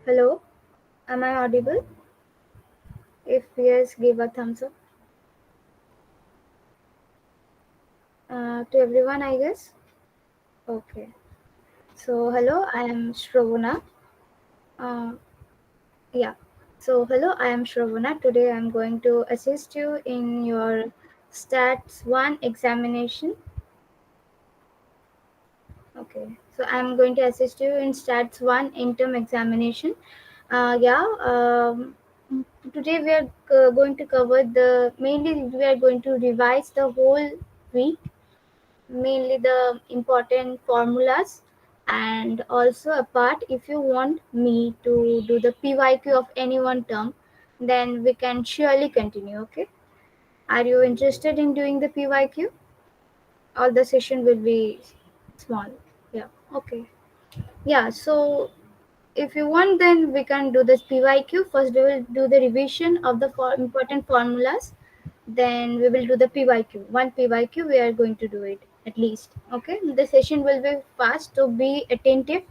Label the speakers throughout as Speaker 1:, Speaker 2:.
Speaker 1: Hello, am I audible? If yes, give a thumbs up. To everyone, I guess. Okay. So, hello, I am Shravana. Uh, yeah. So, hello, I am Shravana. Today, I am going to assist you in your Stats 1 examination. Okay. So, I am going to assist you in Stats 1 interim examination. Yeah. Today, we are going to cover mainly, we are going to revise the whole week, mainly the important formulas, and also apart, if you want me to do the pyq of any one term, then we can surely continue. Okay, are you interested in doing the pyq, or the session will be small? Yeah. Okay. Yeah, so if you want, then we can do this pyq. First we will do the revision of the important formulas, then we will do the pyq. One pyq we are going to do it at least. Okay, the session will be fast, so be attentive.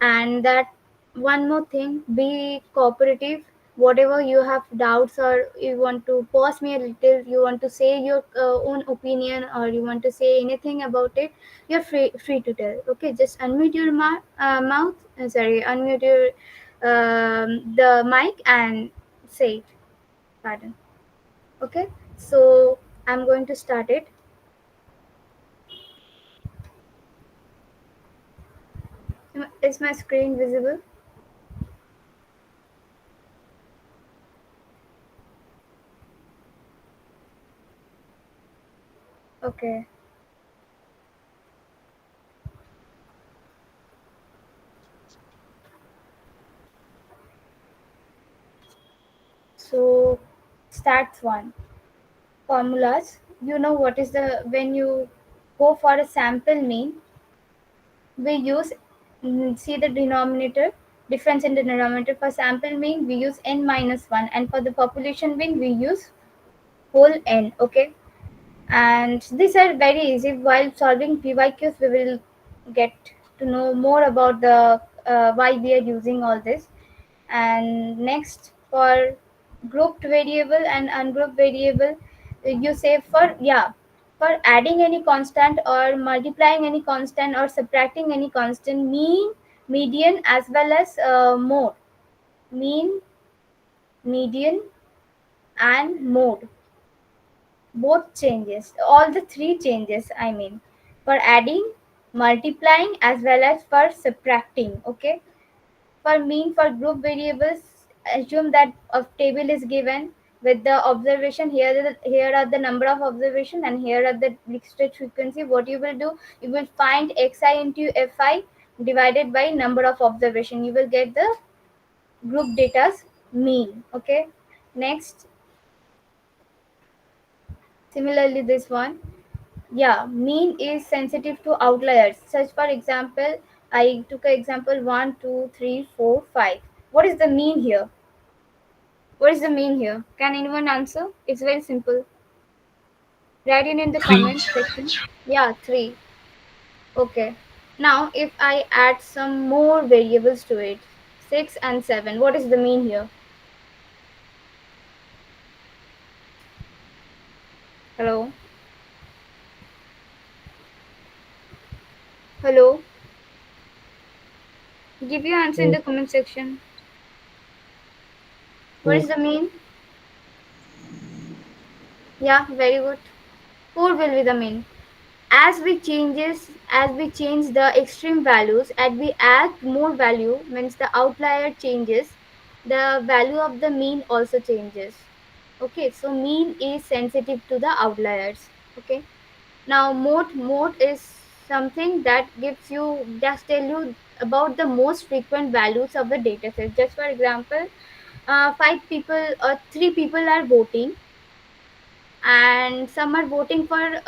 Speaker 1: And that, one more thing, be cooperative. Whatever you have doubts, or you want to pause me a little, you want to say your own opinion, or you want to say anything about it, you're free to tell. Okay, just unmute your mouth, unmute your the mic and say it. Pardon. Okay, so I'm going to start it. Is my screen visible? Okay, so stats 1 formulas. You know what is the, when you go for a sample mean, we use, see the denominator, difference in the denominator. For sample mean we use n minus 1, and for the population mean we use whole n. Okay, and these are very easy. While solving pyqs, we will get to know more about the why we are using all this. And next, for grouped variable and ungrouped variable, you say, for, yeah, for adding any constant or multiplying any constant or subtracting any constant, mean, median, as well as mode. Mean, median, and mode, both changes, all the three changes, I mean, for adding, multiplying, as well as for subtracting. Okay, for mean, for group variables, assume that a table is given with the observation. Here are the number of observation, and here are the listed frequency. What you will do, you will find xi into fi divided by number of observation. You will get the group data's mean. Okay, next, similarly this one. Yeah, mean is sensitive to outliers. Such, for example, I took an example 1, 2, 3, 4, 5. What is the mean here? What is the mean here? Can anyone answer? It's very simple. Write in the
Speaker 2: Three.
Speaker 1: comment section. Yeah, 3. Okay. Now, if I add some more variables to it, 6 and 7, what is the mean here? Hello? Hello? Give your answer in
Speaker 2: Four.
Speaker 1: the comment section. What
Speaker 2: Four.
Speaker 1: is the mean? Yeah, very good. 4 will be the mean. As we change the extreme values, and we add more value, means the outlier changes, the value of the mean also changes. Okay, so mean is sensitive to the outliers. Okay, now mode is something that gives you, just tell you about the most frequent values of the data set. Just for example, five people or three people are voting, and some are voting for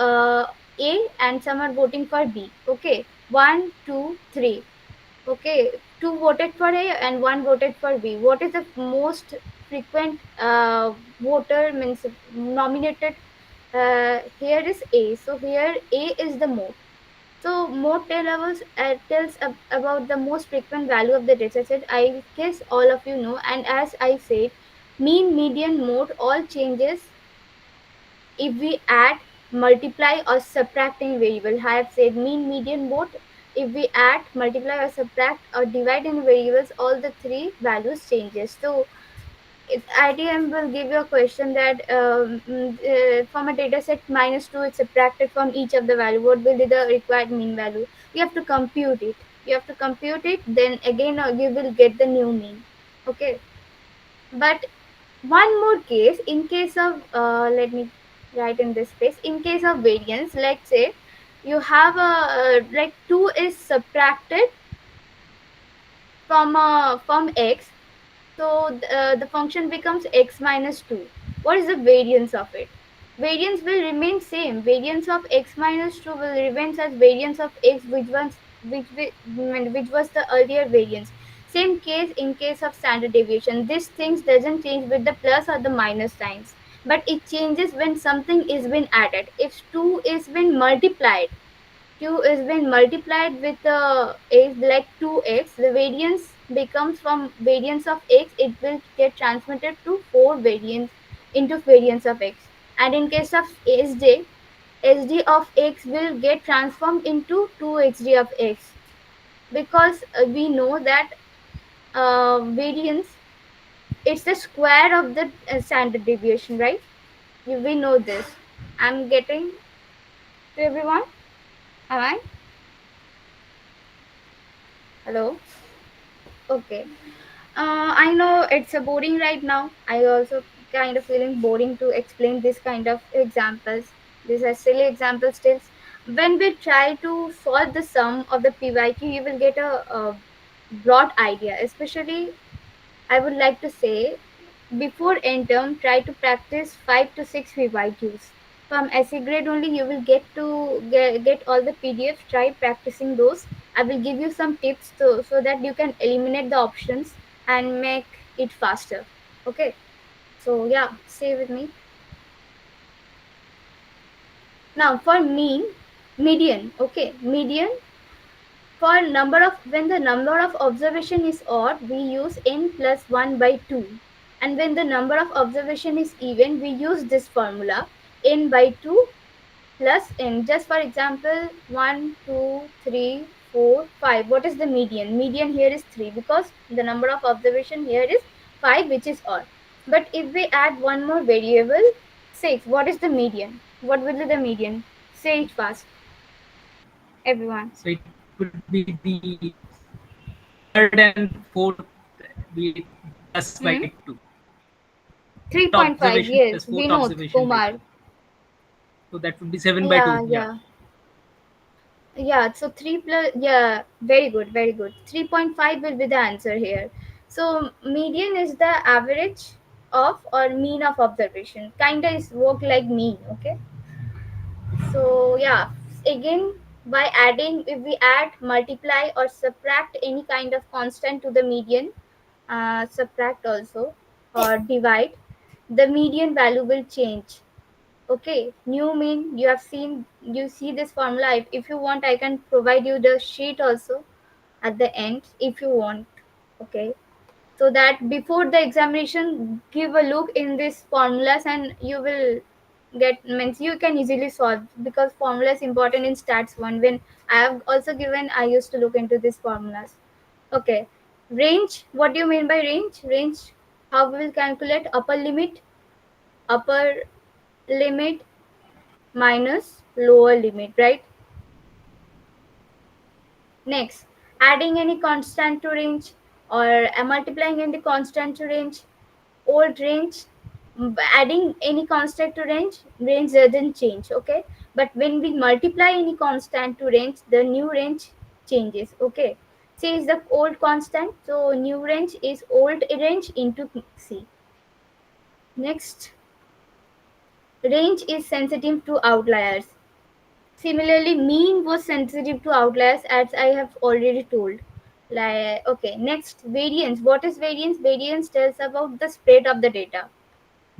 Speaker 1: A, and some are voting for B. Okay, one, two, three. Okay, two voted for A and one voted for B. What is the most frequent voter, means nominated? Here is A, so here A is the mode. So mode tells about the most frequent value of the dataset. I guess all of you know. And as I said, mean, median, mode all changes if we add, multiply or subtract any variable. I have said mean, median, mode. If we add, multiply or subtract or divide any variables, all the three values changes. So ITM will give you a question that from a data set -2 it's subtracted from each of the value. What will be the required mean value? You have to compute it. You have to compute it. Then again you will get the new mean. Okay. But one more case, in case of let me write in this space. In case of variance, let's say you have a like 2 is subtracted from x, so the function becomes x minus 2. What is the variance of it? Variance will remain same. Variance of x minus 2 will remain as variance of x, which was the earlier variance. Same case in case of standard deviation. This things doesn't change with the plus or the minus signs, but it changes when something is been added. If 2 is been multiplied, 2 is when multiplied with x like 2x, the variance becomes from variance of x, it will get transmitted to 4 variance into variance of x. And in case of sj, sd of x will get transformed into 2xd of x, because we know that variance, it's the square of the standard deviation, right? We know this. I'm getting to everyone. Am I? Hello. Okay. I know it's a boring right now. I also kind of feeling boring to explain this kind of examples. These are silly examples still. When we try to solve the sum of the PYQ, you will get a broad idea. Especially, I would like to say, before end term, try to practice 5 to 6 PYQs. From essay grade only, you will get all the PDFs. Try practicing those. I will give you some tips so that you can eliminate the options and make it faster. Okay. So yeah, stay with me. Now for median. Okay, median. For number of, when the number of observation is odd, we use n plus 1 by 2. And when the number of observation is even, we use this formula, n by 2 plus n. Just for example, 1, 2, 3, 4, 5. What is the median? Median here is 3, because the number of observation here is 5, which is odd. But if we add one more variable, 6, what is the median? What will be the median? Say it fast, everyone.
Speaker 2: So it would be the third and fourth, be plus by
Speaker 1: Hmm?
Speaker 2: 2. Third
Speaker 1: 3.5,
Speaker 2: observation plus
Speaker 1: yes.
Speaker 2: fourth
Speaker 1: Vinod
Speaker 2: observation by 2.
Speaker 1: Kumar.
Speaker 2: So that would be 7 by
Speaker 1: Yeah,
Speaker 2: 2. Yeah.
Speaker 1: yeah. Yeah, so 3 plus, yeah, very good, very good. 3.5 will be the answer here. So median is the average of or mean of observation. Kinda is work like mean, okay? So yeah, again, by adding, if we add, multiply or subtract any kind of constant to the median, subtract also or divide, the median value will change. Okay, new mean, you have seen, you see this formula. If you want, I can provide you the sheet also at the end if you want. Okay, so that before the examination, give a look in these formulas and you will get, means you can easily solve, because formula is important in stats 1. When I have also given, I used to look into these formulas. Okay, range, what do you mean by range? Range, how we will calculate upper limit minus lower limit, right? Next, adding any constant to range or multiplying any constant to range, old range, adding any constant to range, range doesn't change, okay? But when we multiply any constant to range, the new range changes, okay? C is the old constant, so new range is old range into C. Next, range is sensitive to outliers. Similarly, mean was sensitive to outliers, as I have already told. Like, okay, next, variance. What is variance? Variance tells about the spread of the data.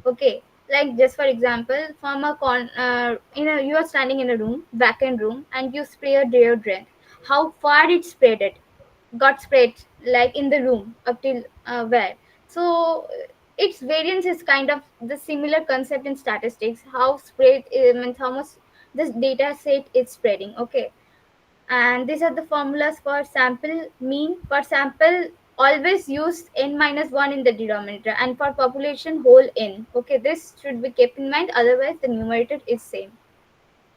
Speaker 1: Okay. Like just for example, from a you are standing in a room, vacant room, and you spray a deodorant. How far it spread it? Got spread like in the room up till where? So its variance is kind of the similar concept in statistics. How spread means how much this data set is spreading. Okay, and these are the formulas for sample mean. For sample, always use n minus 1 in the denominator, and for population, whole n. Okay, this should be kept in mind, otherwise the numerator is same.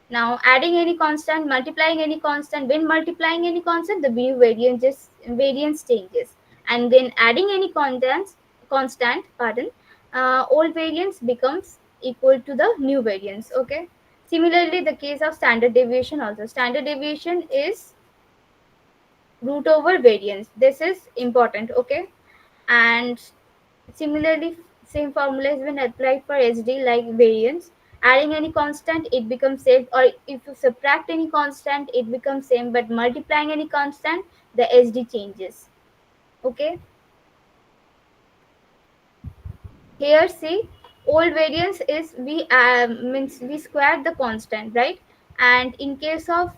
Speaker 1: Now adding any constant, multiplying any constant, when multiplying any constant, the variance changes, and then adding any constant, pardon, old variance becomes equal to the new variance. Okay, similarly the case of standard deviation also. Standard deviation is root over variance. This is important. Okay, and similarly same formula has been applied for SD, like variance. Adding any constant, it becomes same, or if you subtract any constant, it becomes same, but multiplying any constant, the SD changes. Okay, here see, old variance is we means we square the constant, right? And in case of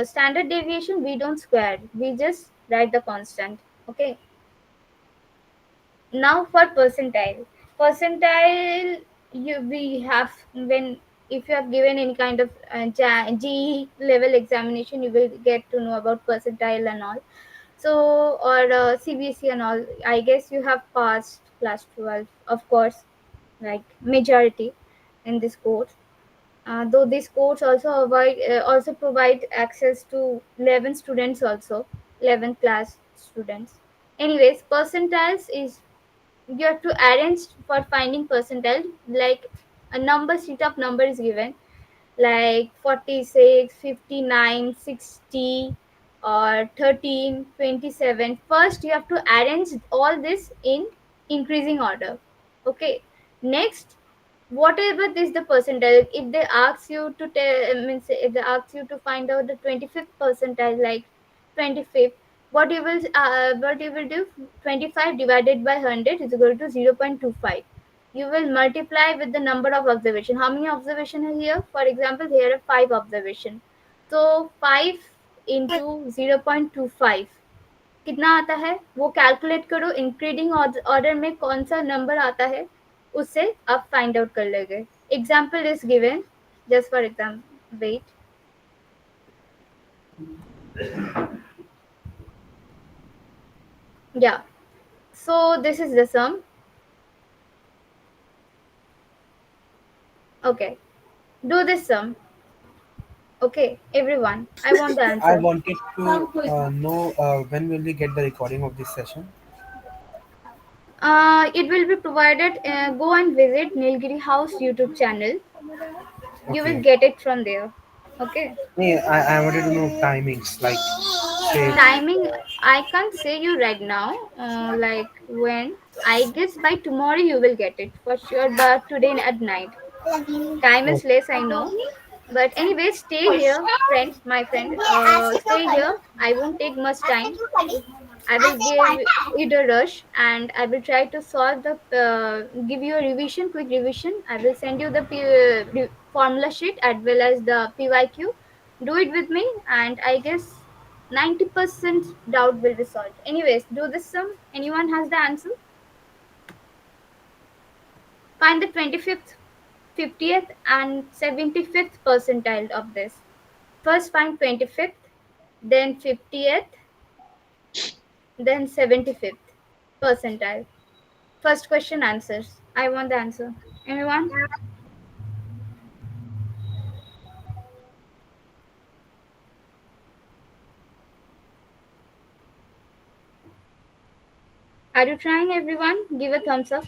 Speaker 1: standard deviation, we don't square, we just write the constant. Okay, now for percentile, you we have, when if you have given any kind of GE level examination, you will get to know about percentile and all. So, or CBSE and all, I guess you have passed class 12, of course, like majority in this course. Though this course also provide access to 11 students also, 11th class students. Anyways, percentiles is, you have to arrange for finding percentile, like a number sheet of number is given, like 46, 59, 60, or 13, 27. First you have to arrange all this in increasing order. Okay, next, whatever this the percentile, if they ask you to tell, means if they ask you to find out the 25th percentile, like 25th, what you will do, 25 divided by 100 is equal to 0.25. You will multiply with the number of observation. How many observation are here? For example, here are 5 observation, so 5 into 0.25 कितना आता है, वो calculate करो, इंक्रीडिंग order में कौन सा number आता है, उससे आप फाइंड आउट कर लेंगे. Example is given, just for example, wait, yeah, so this is the sum. Okay, do this sum. Okay, everyone, I want the
Speaker 3: I
Speaker 1: answer.
Speaker 3: wanted to know when will we get the recording of this session?
Speaker 1: It will be provided. Go and visit Nilgiri House YouTube channel. You will
Speaker 3: Okay.
Speaker 1: get it from there. Okay.
Speaker 3: Yeah, I wanted to know timings, like say.
Speaker 1: Timing, I can't say you right now. Like when? I guess by tomorrow you will get it for sure. But today at night, time
Speaker 3: Oh,
Speaker 1: is less, I know. But anyway, stay here, friend, my friend. Stay here. I won't take much time. I will give it a rush, and I will try to solve the give you a revision, quick revision. I will send you the formula sheet as well as the PYQ. Do it with me, and I guess 90% doubt will be solved. Anyways, do this sum. Anyone has the answer? Find the 25th, 50th, and 75th percentile of this. First, find 25th, then 50th, then 75th percentile. First question answers. I want the answer. Anyone? Are you trying, everyone? Give a thumbs up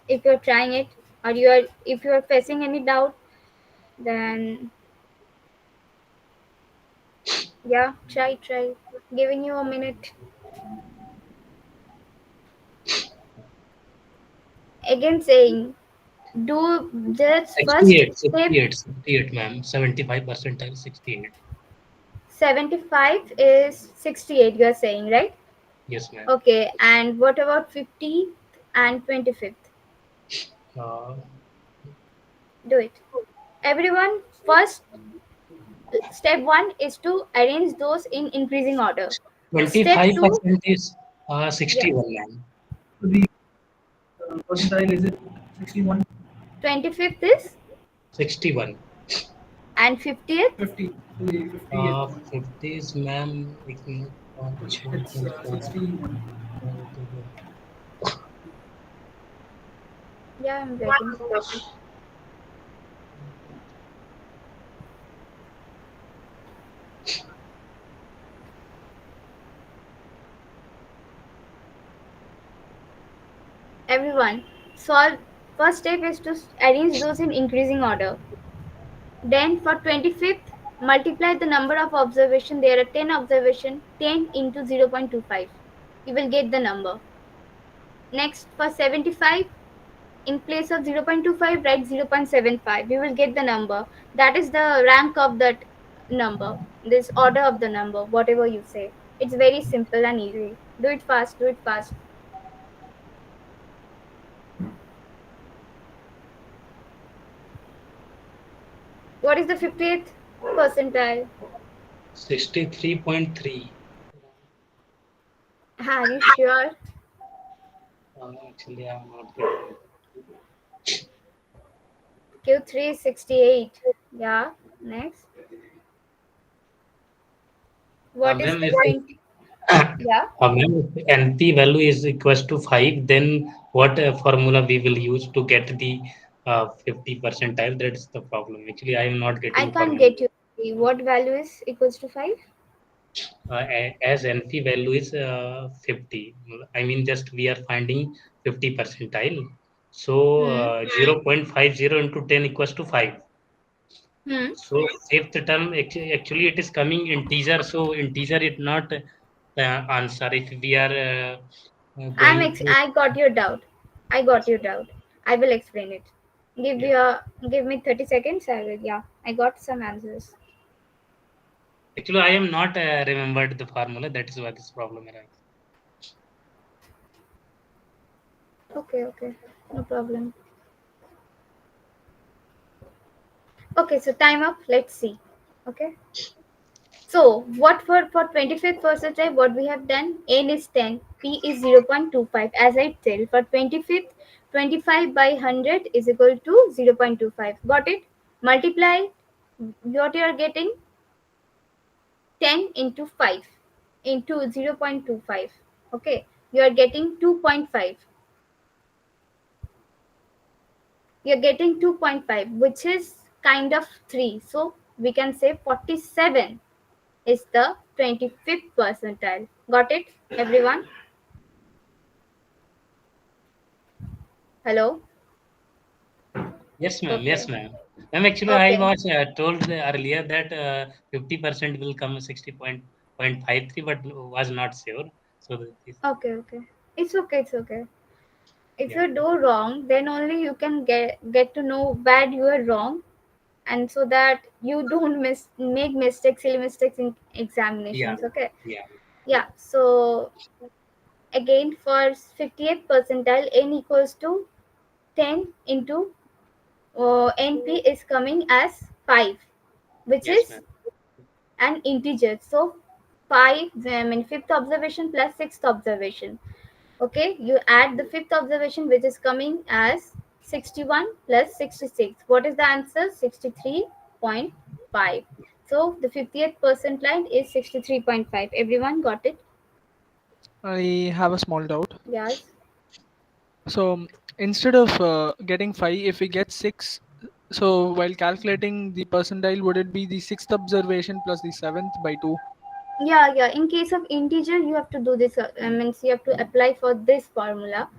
Speaker 1: if you're trying it. Or if you are facing any doubt, then yeah, try. Giving you a minute. Again saying, do this first
Speaker 4: 68,
Speaker 1: step.
Speaker 4: 68, 68, ma'am. 75 percentile, 68.
Speaker 1: 75 is 68, you're saying, right?
Speaker 4: Yes, ma'am.
Speaker 1: Okay, and what about 50 and 25th?
Speaker 4: Uh,
Speaker 1: Do it. Everyone, first step 1 is to arrange those in increasing order. Step 2,
Speaker 4: 25% is
Speaker 1: yeah,
Speaker 4: 61, ma'am.
Speaker 2: The percentile is it 61?
Speaker 1: 25th is
Speaker 4: 61.
Speaker 1: and 50th.
Speaker 2: 50. The 50th.
Speaker 4: 50 is, ma'am.
Speaker 2: It's 61.
Speaker 1: Yeah, I'm waiting. Everyone, solve. First step is to arrange those in increasing order. Then for 25th, multiply the number of observation. There are 10 observation. 10 into 0.25. You will get the number. Next, for 75, in place of 0.25, write 0.75. You will get the number. That is the rank of that number. This order of the number, whatever you say. It's very simple and easy. Do it fast. Do it fast. What is the 50th percentile?
Speaker 4: 63.3.
Speaker 1: Are you sure?
Speaker 4: Actually, I'm not getting it.
Speaker 1: Q3 is 68. Yeah. Next. What is
Speaker 4: Ma'am,
Speaker 1: the
Speaker 4: if
Speaker 1: 20? Yeah.
Speaker 4: ma'am, if NP value is equals to 5, then what formula we will use to get the 50 percentile? That's the problem. Actually, I am not
Speaker 1: I
Speaker 4: getting
Speaker 1: can't
Speaker 4: formula.
Speaker 1: get you. What value is equals to 5?
Speaker 4: As NP value is 50. I mean, just we are finding 50 percentile. So
Speaker 1: Hmm.
Speaker 4: 0.50 into 10 equals to 5.
Speaker 1: Hmm.
Speaker 4: So fifth term actually it is coming integer. So integer is not answer. If we are going to
Speaker 1: I got your doubt. I got your doubt. I will explain it.
Speaker 4: yeah.
Speaker 1: Give me 30 seconds. I will. Yeah. I got some answers.
Speaker 4: Actually, I am not remembered the formula. That is why this problem arises.
Speaker 1: Okay. Okay. No problem. Okay. So time up. Let's see. Okay. So what for 25th percentile, what we have done, n is 10, p is 0.25. As I tell, for 25th, 25 by 100 is equal to 0.25. Got it? Multiply what you are getting, 10 into 5 into 0.25. Okay, you are getting 2.5. You are getting 2.5, which is kind of 3. So we can say 47 is the 25th percentile. Got it, everyone? Hello?
Speaker 4: Yes, ma'am. Yes,
Speaker 1: Okay.
Speaker 4: ma'am. Ma'am, actually, I
Speaker 1: Okay.
Speaker 4: was told earlier that 50% will come 60.53, but was not sure. So this,
Speaker 1: Okay. Okay. It's okay. It's okay. If
Speaker 4: yeah,
Speaker 1: you do wrong, then only you can get to know where you are wrong, and so that you don't make mistakes, silly mistakes in
Speaker 4: yeah,
Speaker 1: examinations. Okay.
Speaker 4: yeah.
Speaker 1: Yeah. So again, for 58th percentile, n equals to 10 into np is coming as 5, which
Speaker 4: Yes,
Speaker 1: is
Speaker 4: ma'am.
Speaker 1: an integer. So 5, I mean fifth observation plus sixth observation. Okay, you add the fifth observation, which is coming as 61 plus 66. What is the answer? 63.5. So the 50th percentile is 63.5. Everyone got it?
Speaker 5: I have a small doubt.
Speaker 1: Yes.
Speaker 5: So instead of getting 5, if we get 6, so while calculating the percentile, would it be the sixth observation plus the seventh by 2?
Speaker 1: Yeah, yeah. In case of integer, you have to do this. Means you have to apply for this formula.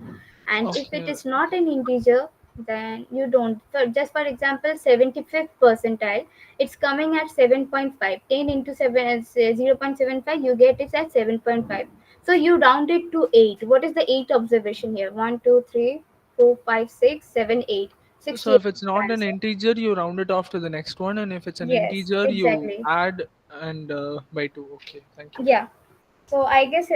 Speaker 1: And if it
Speaker 5: Okay.
Speaker 1: is not an integer, then you don't. So just for example, 75th percentile, it's coming at 7.5. 10 into 7 is 0.75. You get it at 7.5. So you round it to 8. What is the 8 observation here? 1, 2, 3, 4, 5, 6, 7, 8.
Speaker 5: So
Speaker 1: 68
Speaker 5: if it's
Speaker 1: is the
Speaker 5: not an
Speaker 1: answer.
Speaker 5: integer, you round it off to the next one, and if it's an
Speaker 1: Yes,
Speaker 5: integer, you
Speaker 1: exactly.
Speaker 5: add and by 2. Okay, thank you.
Speaker 1: Yeah. So I guess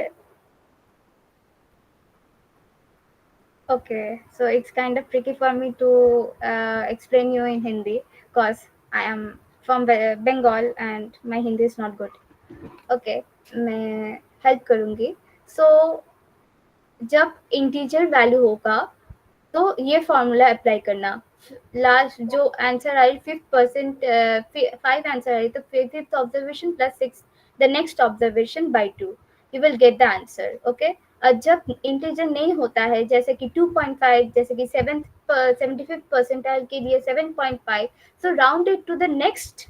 Speaker 1: Okay, so it's kind of tricky for me to explain you in Hindi because I am from Bengal and my Hindi is not good. Okay, मैं help करूँगी. So जब integer value होगा तो ये formula apply करना. Last जो answer आई fifth percent 5 answer आई तो fifth observation plus 6 the next observation by 2 you will get the answer. Okay, जब इंटीजर नहीं होता है जैसे कि 2.5 जैसे कि 75th परसेंटाइल के लिए 7.5 so round it to the next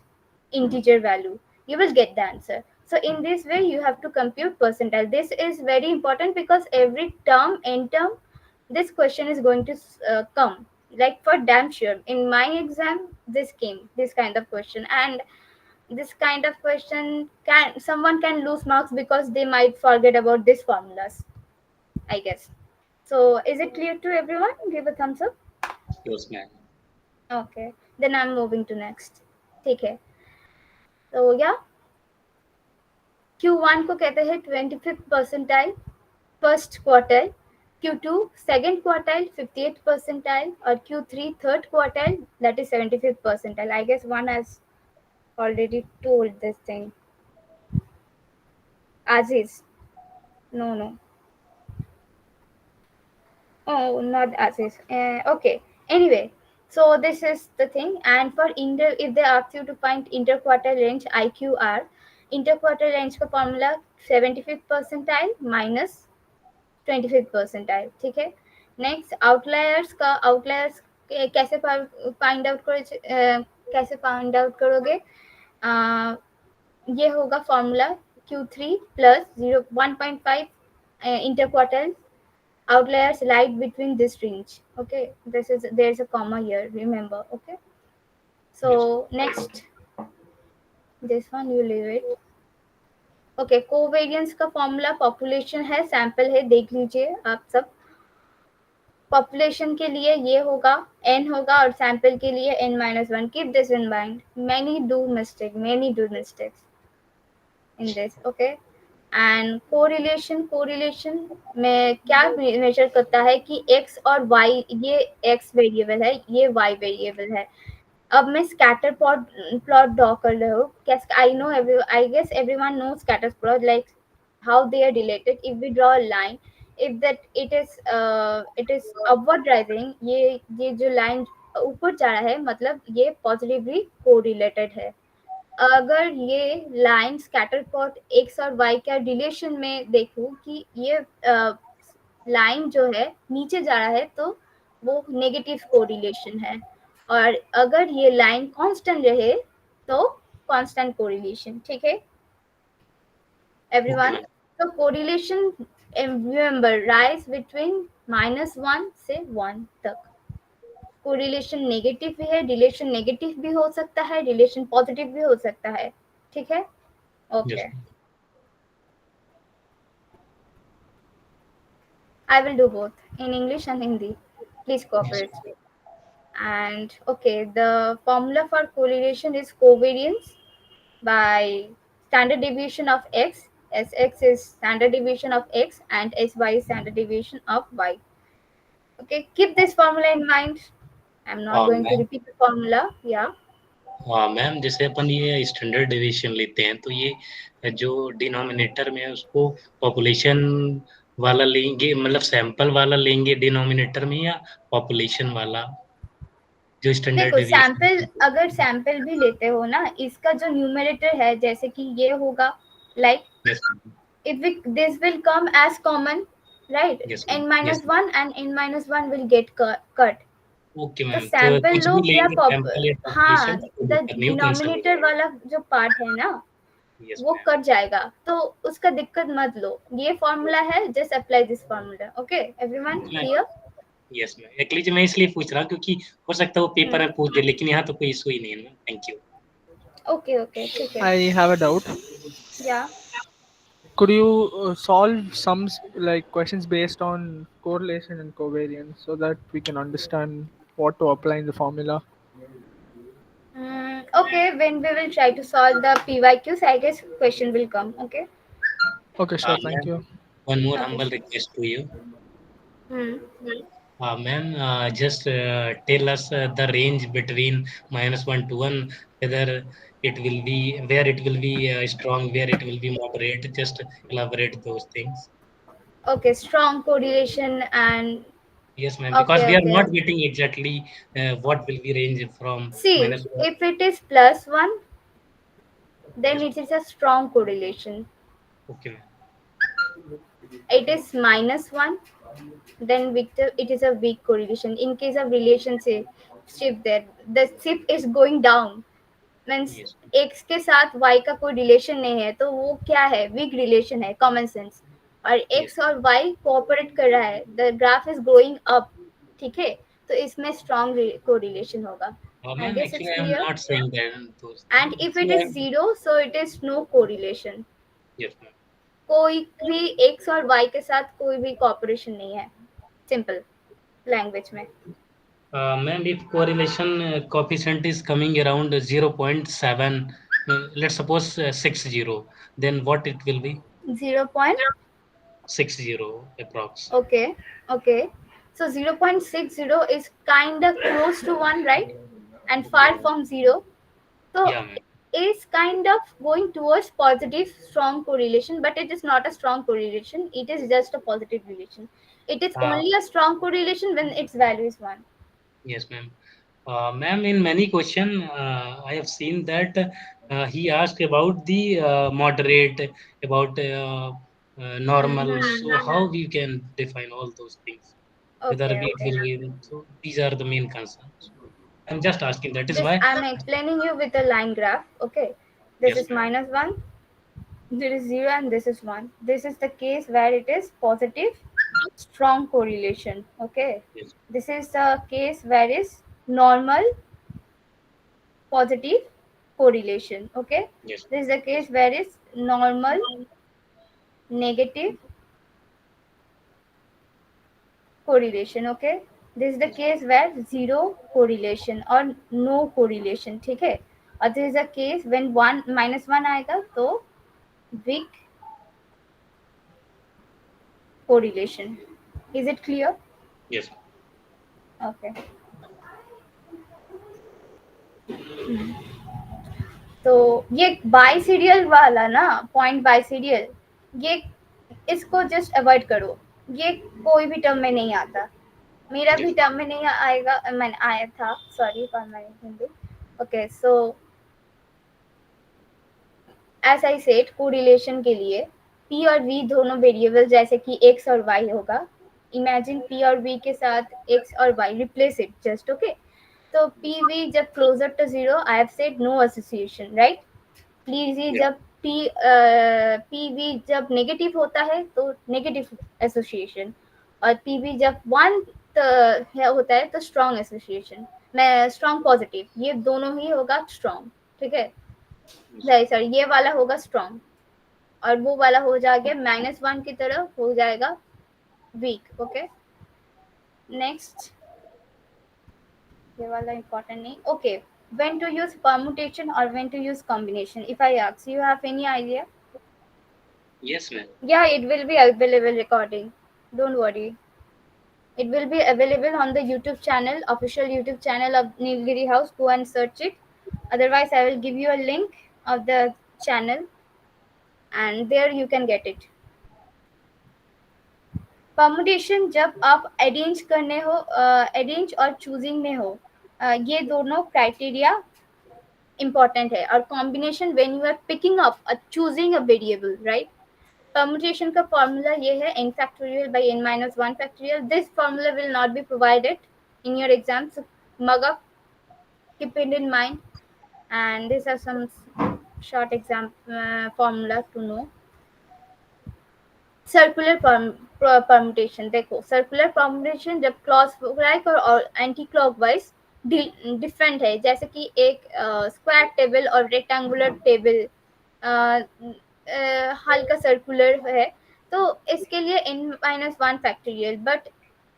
Speaker 1: integer value, you will get the answer. So in this way you have to compute percentile. This is very important because every term end term this question is going to come, like for damn sure in my exam this came this kind of question, and this kind of question can someone can lose marks because they might forget about these formulas, I guess. So is it clear to everyone? Give a thumbs up.
Speaker 4: Yes, ma'am.
Speaker 1: Okay, then I'm moving to next. ठीक है. So yeah, Q1 को कहते हैं 25th percentile first quartile, Q2 second quartile 58th percentile और Q3 third quartile that is 75th percentile. I guess one has already told this thing. Aziz. No. Oh, not Aziz. Okay. Anyway, so this is the thing. And for if they ask you to find interquartile range IQR, interquartile range का formula 75th percentile minus 25th percentile. ठीक है. Next outliers का outliers कैसे find out कैसे find out करोगे. ये होगा formula Q3 plus 1.5 interquartile outliers lied between this range. Okay, there's a comma here, remember. Okay, so next this one you leave it. Okay, covariance का formula population है, sample है, देख लीजिए आप सब. पॉपुलेशन के लिए ये होगा n होगा और सैंपल के लिए n-1. Keep this in mind. many do mistakes in this. okay, and correlation में क्या मेजर करता है कि x और y, ये x वेरिएबल है, ये y वेरिएबल है. अब मैं स्कैटर प्लॉट ड्रॉ कर रही हूँ. I guess everyone know scatter plot, like how they are related. If we draw a line, if that it is upward rising, ये जो लाइन ऊपर जा रहा है मतलब ये पॉजिटिवली कोरिलेटेड है. अगर ये लाइन स्कैटर प्लॉट x और y का रिलेशन में देखूं कि ये लाइन जो है नीचे जा रहा है तो वो नेगेटिव कोरिलेशन है, और अगर ये लाइन कांस्टेंट रहे तो कांस्टेंट कोरिलेशन. ठीक है एवरीवन. तो कोरिलेशन रिमेंबर राइज बिटवीन -1 से 1 तक. कोरिलेशन नेगेटिव भी है, रिलेशन नेगेटिव भी हो सकता है, रिलेशन पॉजिटिव भी हो सकता है. ठीक है. Okay, I will do both in English and Hindi. Please cooperate. And okay, the formula for correlation is covariance by standard deviation of x. Sx is standard deviation of x and Sy is standard deviation of y. Okay, keep this formula in mind. I'm not going to repeat the formula. Yeah.
Speaker 4: Ma'am जैसे अपन ये standard deviation लेते हैं तो ये जो denominator में है उसको पॉपुलेशन वाला लेंगे, मतलब सैंपल वाला लेंगे डिनोमिनेटर में, या पॉपुलेशन वाला जो स्टैंडर्ड
Speaker 1: देखो
Speaker 4: डेविएशन.
Speaker 1: सैंपल, अगर सैंपल भी लेते हो ना, इसका जो न्यूमरेटर है जैसे कि ये होगा like if this will come as common, right? n-1 and n-1 will get cut.
Speaker 4: Okay
Speaker 1: तो
Speaker 4: मैम,
Speaker 1: सैंपल लो या हाँ, द
Speaker 4: डिनोमिनेटर
Speaker 1: डिनोमिनेटर वाला जो पार्ट है ना वो कट जाएगा, तो उसका दिक्कत मत लो. ये फॉर्मूला है, just apply this formula. Okay everyone clear?
Speaker 4: Yes ma'am, actually मैं इसलिए पूछ रहा क्योंकि हो सकता है वो पेपर में पूछ दे, लेकिन यहाँ तो कोई इशू ही नहीं है मैम. Thank you.
Speaker 1: ओके ठीक है.
Speaker 5: I have a doubt.
Speaker 1: या
Speaker 5: Could you solve some like questions based on correlation and covariance so that we can understand what to apply in the formula?
Speaker 1: Okay, when we will try to solve the PYQs, I guess question will come. Okay.
Speaker 5: Okay, sure. Thank you.
Speaker 4: One more humble request to you. Ma'am, just tell us the range between -1 to 1, whether it will be where it will be strong, where it will be moderate. Just elaborate those things.
Speaker 1: Okay, strong correlation and
Speaker 4: Yes, ma'am, because
Speaker 1: okay,
Speaker 4: we are
Speaker 1: okay.
Speaker 4: not getting exactly what will be range from
Speaker 1: See,
Speaker 4: -1.
Speaker 1: if it is +1, then
Speaker 4: Yes,
Speaker 1: it is a strong correlation.
Speaker 4: okay, ma'am.
Speaker 1: It is -1, then Victor, it is a weak correlation. In case of relationship, there the ship is going down, means
Speaker 4: Yes, ma'am.
Speaker 1: X के साथ Y का कोई relation नहीं है, तो वो क्या है, वीक रिलेशन है, कॉमन सेंस. और
Speaker 4: Yes.
Speaker 1: एक्स और वाई कोऑपरेट कर रहा है, the graph is going up. ठीक है, तो इसमें स्ट्रॉन्ग कोरिलेशन होगा. I
Speaker 4: Ma'am,
Speaker 1: guess it's
Speaker 4: actually, I am
Speaker 1: clear.
Speaker 4: not saying that those
Speaker 1: and
Speaker 4: things.
Speaker 1: If it
Speaker 4: Actually,
Speaker 1: is zero, so it is no correlation.
Speaker 4: yes, ma'am.
Speaker 1: कोई भी x और Y के साथ कोई भी कॉपरेशन नहीं है, सिंपल लैंग्वेज में.
Speaker 4: Ma'am, if correlation coefficient is coming around 0.7, let's suppose 60, then what it will be? 60 approx.
Speaker 1: Okay, okay. So 0.60 is kind of close to 1, right? And
Speaker 4: Yeah,
Speaker 1: far from 0. So
Speaker 4: yeah, ma'am.
Speaker 1: is kind of going towards positive strong correlation, but it is not a strong correlation. It is just a positive relation. It is
Speaker 4: Uh,
Speaker 1: only a strong correlation when its value is 1.
Speaker 4: yes, ma'am. Ma'am, in many question, I have seen that he asked about the moderate, about normal. So how we can define all those things? Whether
Speaker 1: Okay,
Speaker 4: we
Speaker 1: okay.
Speaker 4: will be, so these are the main concerns. I'm just asking. That is
Speaker 1: This
Speaker 4: why.
Speaker 1: I'm explaining you with a line graph. Okay. This
Speaker 4: Yes,
Speaker 1: is
Speaker 4: ma'am.
Speaker 1: -1, there is 0, and this is 1. This is the case where it is positive strong correlation. Okay,
Speaker 4: Yes,
Speaker 1: this is the case where is normal positive correlation. Okay,
Speaker 4: yes,
Speaker 1: this is the
Speaker 4: yes,
Speaker 1: case where is normal negative correlation. Okay, this is the
Speaker 4: yes.
Speaker 1: case where zero correlation or no correlation. ठीक है, और this is the case when one -1 आएगा तो weak correlation. Is it clear?
Speaker 4: Yes.
Speaker 1: Okay. तो ये by serial वाला ना, point by serial, ये इसको जस्ट अवॉइड करो. ये कोई भी टर्म में नहीं आता, मेरा भी
Speaker 4: Yes.
Speaker 1: टर्म में नहीं आएगा. मैंने आया था, sorry for my Hindi. Okay, so as I said, correlation के लिए पी और वी दोनों वेरिएबल जैसे कि एक्स और वाई होगा. इमेजिन पी और वी के साथ एक्स और y, replace it just. Okay, तो पी वी जब closer to zero, I have said no association, right. Please,
Speaker 4: Yes.
Speaker 1: जब पी वी जब नेगेटिव होता है तो नेगेटिव एसोसिएशन, और पी वी जब 1 होता है तो स्ट्रॉन्ग एसोसिएशन, मैं स्ट्रॉन्ग पॉजिटिव, ये दोनों ही होगा स्ट्रॉन्ग. ठीक है, सॉरी, ये वाला होगा स्ट्रॉन्ग और वो वाला हो जाएगा -1 की तरह हो जाएगा वीक. ओके, नेक्स्ट, ये वाला important नहीं. Okay, when to use permutation or when to use combination? If I ask, you have any idea?
Speaker 4: Yes, ma'am.
Speaker 1: Yeah, it will be available recording. Don't worry. It will be available on the YouTube channel, official YouTube channel of Nilgiri House. Go and search it. Otherwise, I will give you a link of the channel, and there you can get it. Permutation जब आप arrange करने हो, arrange और choosing में हो, ये दोनों criteria important है. और combination when you are picking up choosing a variable, right. Permutation का फॉर्मूला ये है n factorial by n minus 1 factorial. This formula will not be provided in your exam, so mug up, keep it in mind, and these are some short exam formula to know. Circular permutation देखो, circular permutation जब clockwise और anti clockwise different है, जैसे कि एक square table और rectangular table हल्का circular है, तो इसके लिए n-1 factorial. But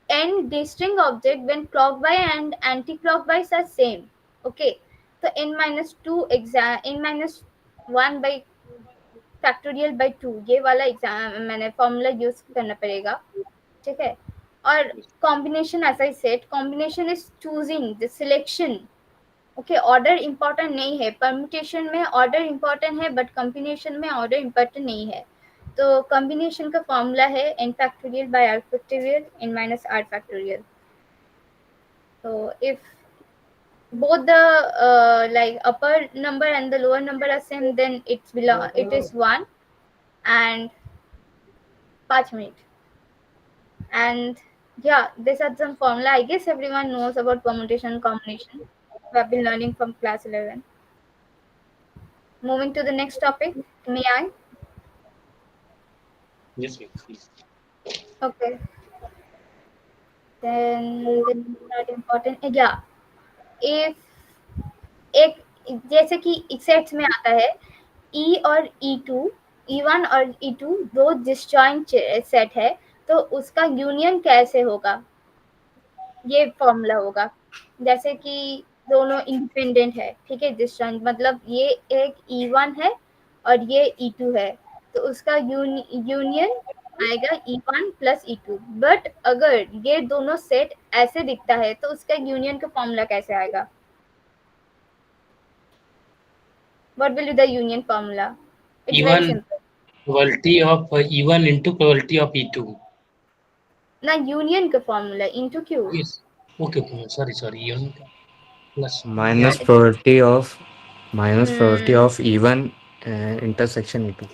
Speaker 1: n distinct object when clockwise and anti-clockwise are same. Okay, तो n-2 n-1 by factorial by 2, ये वाला एग्जाम मैंने फॉर्मूला यूज करना पड़ेगा. ठीक है, और combination, as I said, combination is choosing the selection. Okay, order important नहीं है, परम्यूटेशन में ऑर्डर इम्पोर्टेंट है बट कॉम्बिनेशन में ऑर्डर इम्पोर्टेंट नहीं है. तो कॉम्बिनेशन का फॉर्मूला है n factorial by r factorial n minus r factorial. So if both the like upper number and the lower number are same, then it is 1 and 5 minutes. And yeah, these are some formula. I guess everyone knows about permutation and combination. We have been learning from class 11. Moving to the next topic, may I?
Speaker 4: Yes, ma'am, please.
Speaker 1: Okay. Then this is not important. Yeah. If एक जैसे कि sets में आता है E और E2, E1 और E2 दो disjoint set है, तो उसका यूनियन कैसे होगा, ये फॉर्मूला होगा. जैसे कि दोनों इंडिपेंडेंट है, ठीक है, डिसजॉइंट मतलब ये एक E1 है और ये E2 है, तो उसका यूनियन आएगा E1 प्लस E2. बट अगर ये दोनों सेट ऐसे दिखता है तो उसका यूनियन का फॉर्मूला कैसे आएगा? What will be the union formula? It's very
Speaker 4: E1
Speaker 1: simple.
Speaker 4: probability of E1 into probability of E2.
Speaker 1: ना union का formula into Q.
Speaker 4: Yes. Okay, okay. Sorry. E1 plus
Speaker 6: minus
Speaker 1: Yeah.
Speaker 6: probability of
Speaker 1: Hmm.
Speaker 6: E1 intersection E2.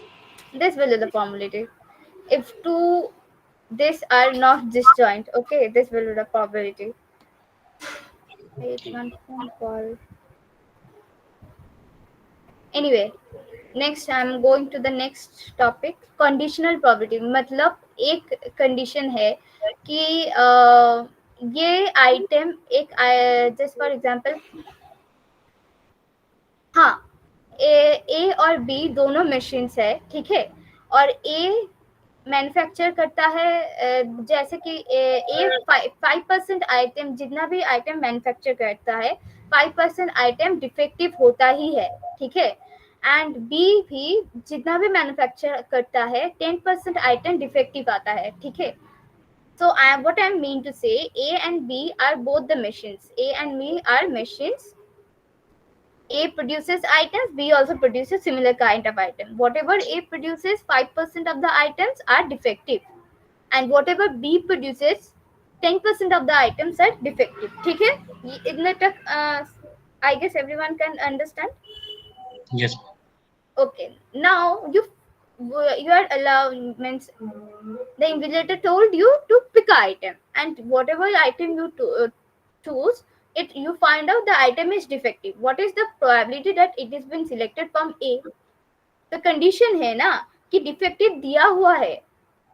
Speaker 1: This will be the formula. If two this are not disjoint, okay, this will be the probability. Wait, one phone call. Anyway, next I'm going to the next topic. Conditional probability. मतलब एक condition है कि ये item एक just for example, हाँ, ए और B दोनों machines है, ठीक है, और ए मैन्युफैक्चर करता है जैसे कि ए 5% आइटम, जितना भी आइटम मैन्युफैक्चर करता है 5% आइटम डिफेक्टिव होता ही है, ठीक है, एंड बी भी जितना भी मैन्युफैक्चर करता है 10% आइटम डिफेक्टिव आता है, ठीक है. So what I mean to say, A and B are both the machines. A and B are machines. A produces items, B also produces similar kind of item. Whatever A produces, 5% of the items are defective. And whatever B produces, 10% of the items are defective. ठीक है? इतने तक I guess everyone can understand.
Speaker 4: yes.
Speaker 1: Okay. Now you are allowed, means the invigilator told you to pick an item, and whatever item you choose, it you find out the item is defective. What is the probability that it has been selected from A? The condition है ना कि defective दिया हुआ है.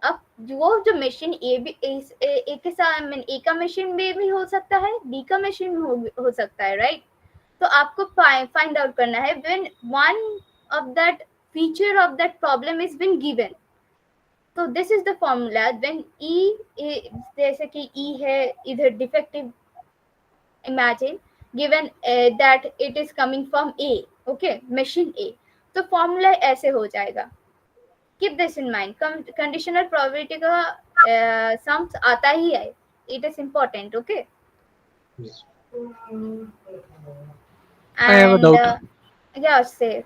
Speaker 1: अब वो जो machine ए के साथ ए का मशीन में भी हो सकता है, बी का मशीन में हो सकता है, राइट? तो आपको फाइंड आउट करना है when one of that feature of that problem is been given. So this is the formula. When जैसे कि E है इधर defective, imagine given that it is coming from A, okay, machine A, तो formula ऐसे हो जाएगा. Keep this in mind. Conditional probability का sums आता ही है. It is important, okay?
Speaker 4: Yes.
Speaker 5: I have a
Speaker 1: And
Speaker 5: doubt.
Speaker 1: yeah, say.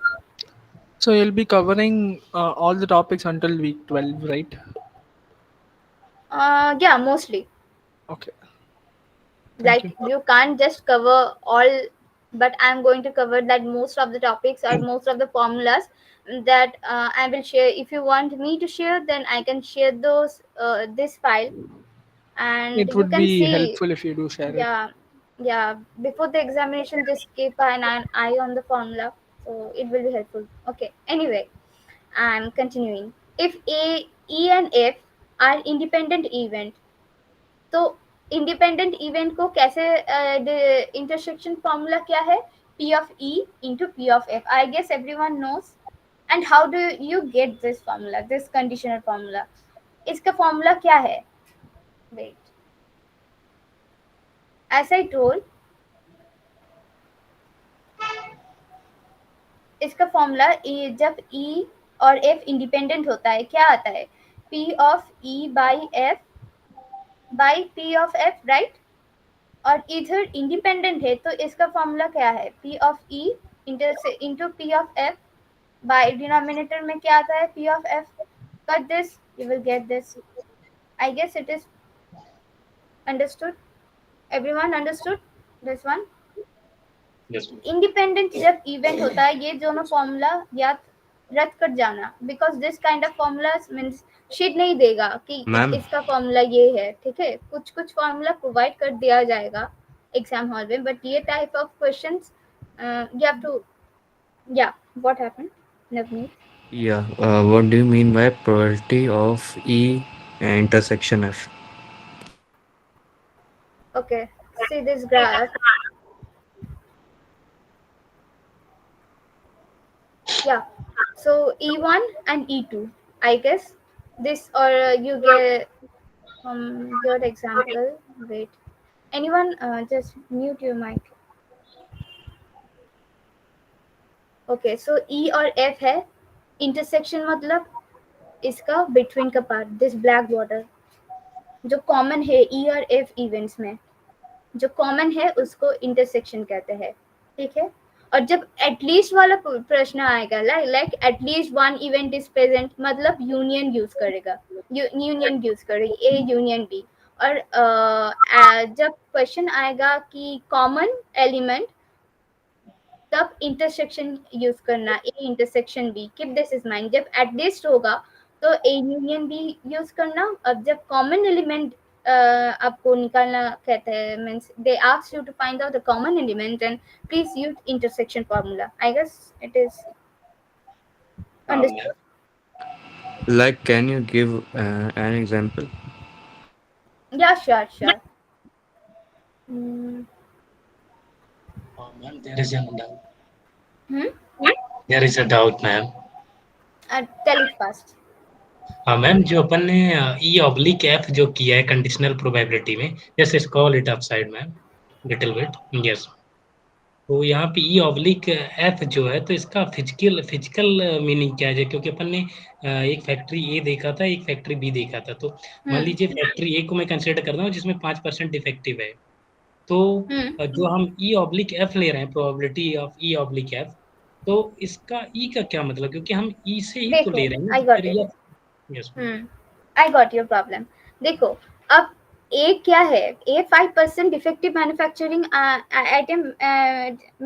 Speaker 5: So you'll be covering all the topics until week 12, right?
Speaker 1: Yeah, mostly.
Speaker 5: Okay.
Speaker 1: Like
Speaker 5: Thank
Speaker 1: you can't just cover all, but I'm going to cover that most of the topics or most of the formulas that I will share. If you want me to share, then I can share those this file, and
Speaker 5: It
Speaker 1: you
Speaker 5: would
Speaker 1: can
Speaker 5: be
Speaker 1: see.
Speaker 5: helpful if you do share it.
Speaker 1: Yeah, before the examination just keep an eye on the formula, so it will be helpful. Okay, anyway, I'm continuing. If A, E and F are independent event, तो independent event को कैसे intersection formula क्या है? P of E into P of F. I guess everyone knows. And how do you get this formula, this conditional formula? इसका formula क्या है? Wait. As I told, इसका formula जब E और F इंडिपेंडेंट होता है क्या आता है? P of E by F by P of F, right? और इधर इंडिपेंडेंट है, तो इसका फॉर्मूला क्या है? P of E into P of F by denominator में क्या आता है? P of F. Cut this, you will get this. I guess it is understood. Everyone understood this one?
Speaker 4: Yes.
Speaker 1: Independent जब इवेंट होता है, ये दोनों फॉर्मूला याद रद्द कर जाना, because this kind of formula means sheet नहीं देगा कि
Speaker 6: मैम
Speaker 1: इसका फॉर्मूला ये है, ठीक है? कुछ कुछ फॉर्मूला प्रोवाइड कर दिया जाएगा एग्जाम हॉल में, बट ये type of questions you have to, या what happened Navneet?
Speaker 6: yeah, what do you mean by probability of E intersection F?
Speaker 1: Okay, see this graph. Yeah, so E1 and E2, I guess this, or you get from your example. Wait, anyone just mute your mic. Okay, so E और F है, intersection मतलब इसका between का part, this black border जो common है E और F events में, जो common है उसको intersection कहते हैं, ठीक है? और जब एटलीस्ट वाला प्रश्न आएगा, like at least one event is present, मतलब यूनियन यूज करेगा, यूनियन यूज करेगी, ए यूनियन बी. और जब क्वेश्चन आएगा कि कॉमन एलिमेंट, तब इंटरसेक्शन यूज करना, A intersection B. Keep this is mind. जब एटलीस्ट होगा तो ए यूनियन बी यूज करना. अब जब कॉमन एलिमेंट आपको निकालना कहते हैं, means they ask you to find out the common element and please use intersection formula. I guess it is understood.
Speaker 6: Like, can you give an example?
Speaker 1: Yeah, sure. Hmm.
Speaker 4: Ma'am, there is a doubt.
Speaker 1: Hmm?
Speaker 4: There is a doubt, ma'am.
Speaker 1: Tell it fast.
Speaker 4: हाँ ma'am, जो अपन ने ई oblique F जो किया है conditional probability में, just scroll it upside ma'am little bit. Yes, तो यहाँ पे ई ऑब्लिक एफ जो है, तो इसका फिजिकल मीनिंग क्या है? क्योंकि अपन ने एक फैक्ट्री ए देखा था, एक फैक्ट्री बी देखा था. तो मान लीजिए फैक्ट्री ए को मैं कंसिडर कर रहा हूँ जिसमें 5% डिफेक्टिव है. तो जो हम ई ऑब्लिक एफ ले रहे हैं, probability of E oblique F, तो इसका ई का क्या मतलब? क्योंकि हम ई से ही तो ले रहे हैं ना.
Speaker 1: I got it.
Speaker 4: Yes,
Speaker 1: I got your problem. देखो, अब ए क्या है? ए 5% डिफेक्टिव मैन्युफैक्चरिंग आइटम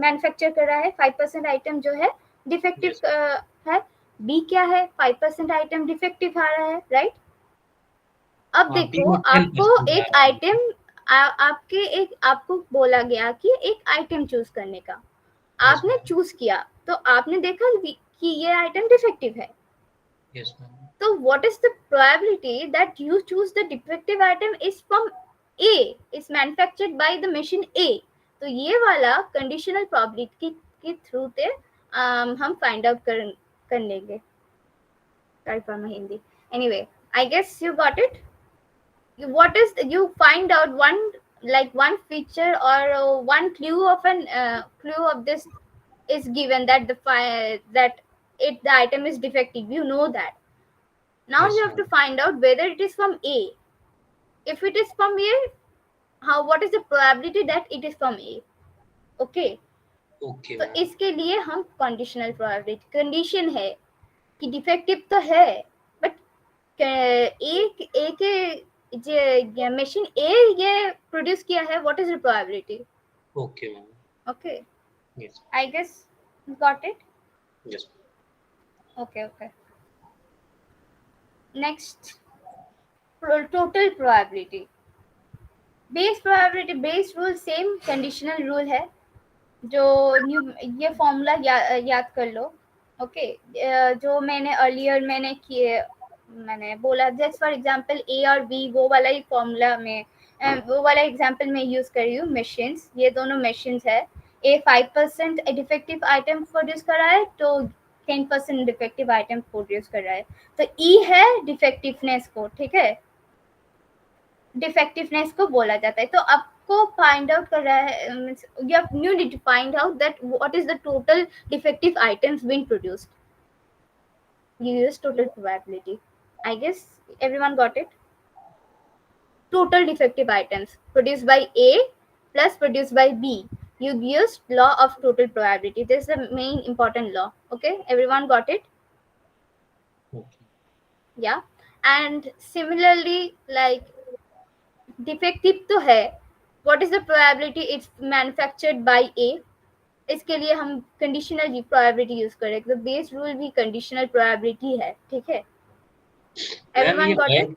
Speaker 1: मैन्युफैक्चर कर रहा है, 5% आइटम जो है डिफेक्टिव है. बी क्या है? 5% आइटम डिफेक्टिव आ रहा है, राइट? अब देखो, आपको एक आइटम आपको बोला गया कि एक आइटम चूज करने का, आपने चूज किया, तो आपने देखा कि ये आइटम डिफेक्टिव है.
Speaker 4: yes ma'am.
Speaker 1: So what is the probability that you choose the defective item is from A, is manufactured by the machine A? तो ये वाला conditional probability के थ्रू से हम find out कर लेंगे. Sorry for my Hindi. Anyway, I guess you got it. What is you find out one feature or one clue of clue of this is given that the item is defective. You know that. Now
Speaker 4: Yes,
Speaker 1: you have to find out whether it is from A. If it is from A, what is the probability that it is from A? Okay.
Speaker 4: Okay,
Speaker 1: तो
Speaker 4: ma'am.
Speaker 1: इसके लिए हम conditional probability, condition है कि defective तो है, but ए के machine ए ये प्रोड्यूस किया है, what is the probability?
Speaker 4: Okay, ma'am.
Speaker 1: Okay,
Speaker 4: Yes,
Speaker 1: I guess got it.
Speaker 4: yes.
Speaker 1: Okay. Next, total probability. Bayes rule same conditional rule है, जो ये फॉर्मूला याद कर लो. ओके, जो मैंने बोला, जस्ट फॉर एग्जांपल ए और बी, वो वाला ही फॉर्मूला में वो वाला एग्जांपल में यूज कर रही हूँ. मशीन्स, ये दोनों मशीन्स है. ए 5% डिफेक्टिव आइटम प्रोड्यूस कर रहा है, तो 10% डिफेक्टिव आइटम प्रोड्यूस कर रहा है. तो ई है डिफेक्टिवनेस को, ठीक है, डिफेक्टिवनेस को बोला जाता है. तो आपको फाइंड आउट कर रहा है, you need to find out that what is the total defective items being produced. You use total probability. I guess everyone got it. total defective items produced by A plus produced by B. You used law of total probability. This is the main important law. Okay, everyone got it?
Speaker 4: Okay.
Speaker 1: Yeah. And similarly, like defective तो है, what is the probability it's manufactured by A? इसके लिए हम conditional probability use करें, तो Bayes rule भी conditional probability है, ठीक है?
Speaker 4: मैम ये
Speaker 1: everyone got it?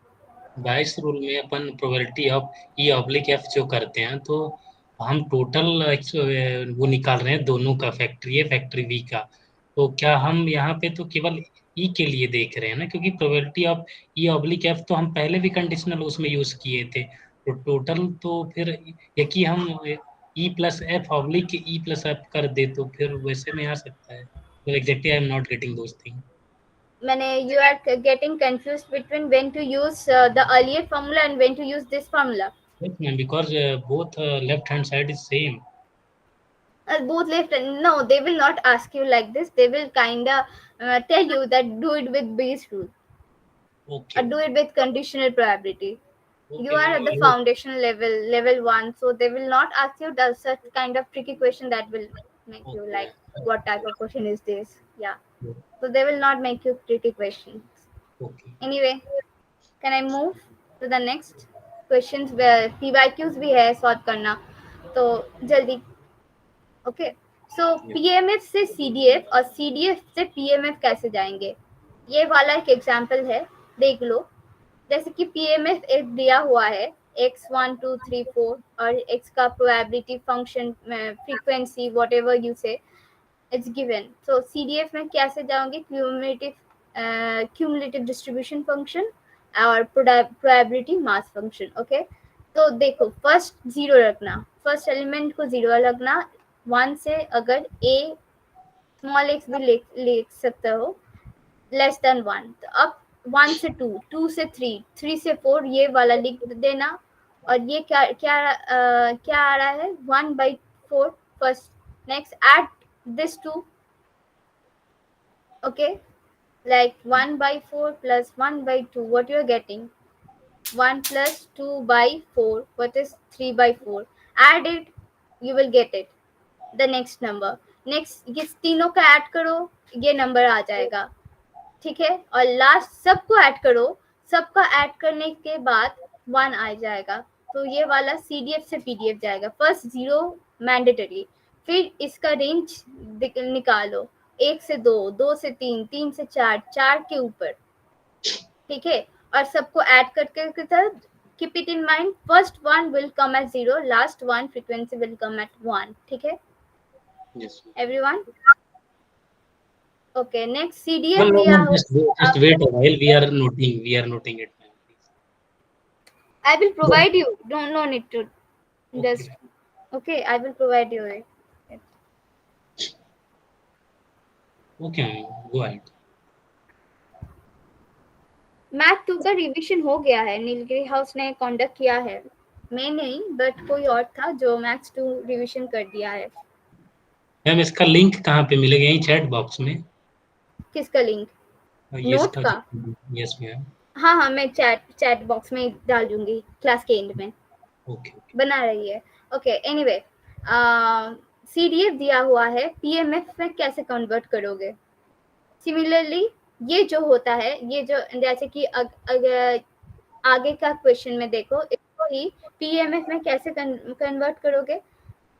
Speaker 4: Bayes rule में अपन probability of E oblique F जो करते हैं, तो हम टोटल वो निकाल रहे हैं दोनों का, फैक्ट्री ए फैक्ट्री बी का। तो क्या हम यहाँ पे तो केवल ई के लिए देख रहे हैं ना, क्योंकि probability of E oblique F तो हम पहले भी कंडीशनल उसमें यूज किए थे। तो टोटल तो फिर एक ही हम E plus F oblique E plus F कर दे तो फिर वैसे में आ सकता है। तो exactly I am not getting those thing.
Speaker 1: मैंने you are getting confused between when to use the earlier formula and when to use this formula.
Speaker 4: Yes, ma'am, because both left hand side is same.
Speaker 1: Both left and no, they will not ask you like this. They will kinda tell you that do it with base rule
Speaker 4: Okay.
Speaker 1: or do it with conditional probability.
Speaker 4: Okay,
Speaker 1: You are
Speaker 4: ma'am,
Speaker 1: at the
Speaker 4: I hope-
Speaker 1: foundational level 1, so they will not ask you the such kind of tricky question that will make you
Speaker 4: Okay.
Speaker 1: like what type of question is this. Yeah,
Speaker 4: Yeah.
Speaker 1: so they will not make you tricky questions.
Speaker 4: Okay.
Speaker 1: Anyway, can I move to the next questions where PYQs भी है solve करना, तो जल्दी. Okay, सो PMF से CDF और CDF से PMF कैसे जाएंगे, ये वाला एक एग्जांपल है, देख लो. जैसे कि PMF एक दिया हुआ है x 1 2 3 4 और x का probability function frequency whatever you से इट्स गिवन. सो CDF में कैसे जाओगे, क्यूमुलेटिव डिस्ट्रीब्यूशन फंक्शन और प्रोबेबिलिटी मास फंक्शन. ओके, तो देखो फर्स्ट जीरो रखना, फर्स्ट एलिमेंट को जीरो रखना. 1 से अगर a स्मॉल x भी ले सकते हो लेस देन 1, तो अब 1 से 2, 2 से 3, 3 से 4 ये वाला लिख देना. और ये क्या क्या क्या आ रहा है 1/4 first. Next add this to. okay, like 1/4 plus 1/2, what you are getting, 1 plus 2/4, what is 3/4. Add it, you will get it the next number. next ये तीनों का ऐड करो, ये नंबर आ जाएगा, ठीक है? और लास्ट सबको ऐड करो, सबका ऐड करने के बाद 1 आ जाएगा. तो ये वाला CDF से PDF जाएगा. फर्स्ट 0 मैंडेटरी, फिर इसका रेंज निकालो, 1 से 2, 2 से 3, 3 से 4, 4 के ऊपर, ठीक है? और सबको ऐड करके साथ keep it in mind, first one will come as 0, last one frequency will come at 1, ठीक है?
Speaker 4: Yes.
Speaker 1: everyone okay. next CDF
Speaker 4: Well, no,
Speaker 1: दिया
Speaker 4: ma'am,
Speaker 1: हो,
Speaker 4: just wait a while. We are noting it, ma'am. Please.
Speaker 1: I will provide you, no need to just
Speaker 4: Okay.
Speaker 1: okay, I will provide you it.
Speaker 4: Okay, ma'am. Go ahead.
Speaker 1: Math 2 का revision हो गया है, Nilgiri house ने conduct किया है, मैं नहीं but कोई और था जो मैथ्स 2 रिवीजन कर दिया है.
Speaker 4: मैम इसका लिंक कहाँ पे मिलेगा? यही चैट बॉक्स में?
Speaker 1: किसका लिंक?
Speaker 4: ये
Speaker 1: नोट
Speaker 4: इसका?
Speaker 1: का?
Speaker 4: Yes ma'am.
Speaker 1: हाँ, मैं चैट बॉक्स में डाल दूंगी क्लास के एंड में.
Speaker 4: ओके.
Speaker 1: बना रही है. ओके, एनीवे CDF दिया हुआ है, PMF में कैसे कन्वर्ट करोगे? सिमिलरली ये जो होता है, ये जो जैसे कि अगर आगे का क्वेश्चन में देखो, इसको ही PMF में कैसे कन्वर्ट करोगे?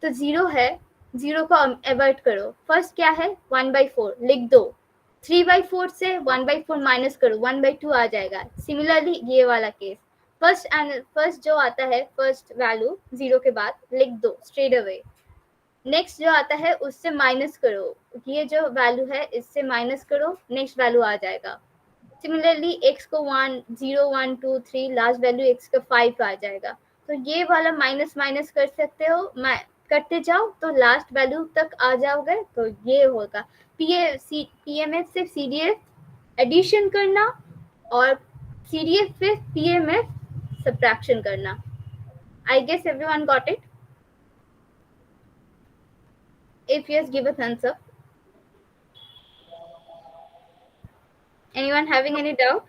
Speaker 1: तो 0 है, 0 को अवॉइड करो. फर्स्ट क्या है 1/4 लिख दो, 3/4 से 1/4 माइनस करो, 1/2 आ जाएगा. सिमिलरली ये वाला केस, फर्स्ट जो आता है फर्स्ट वैल्यू 0 के बाद लिख दो स्ट्रेट अवे. नेक्स्ट जो आता है उससे माइनस करो, ये जो वैल्यू है इससे माइनस करो, नेक्स्ट वैल्यू आ जाएगा. सिमिलरली x को 1 0 1 2 3, लास्ट वैल्यू x का 5 आ जाएगा. तो ये वाला माइनस कर सकते हो, करते जाओ तो लास्ट वैल्यू तक आ जाओगे. तो ये होगा PMF से CDF एडिशन करना और CDF से PMF सब्ट्रैक्शन करना. I guess everyone got it. If yes, give a thumbs up. Anyone having any doubt?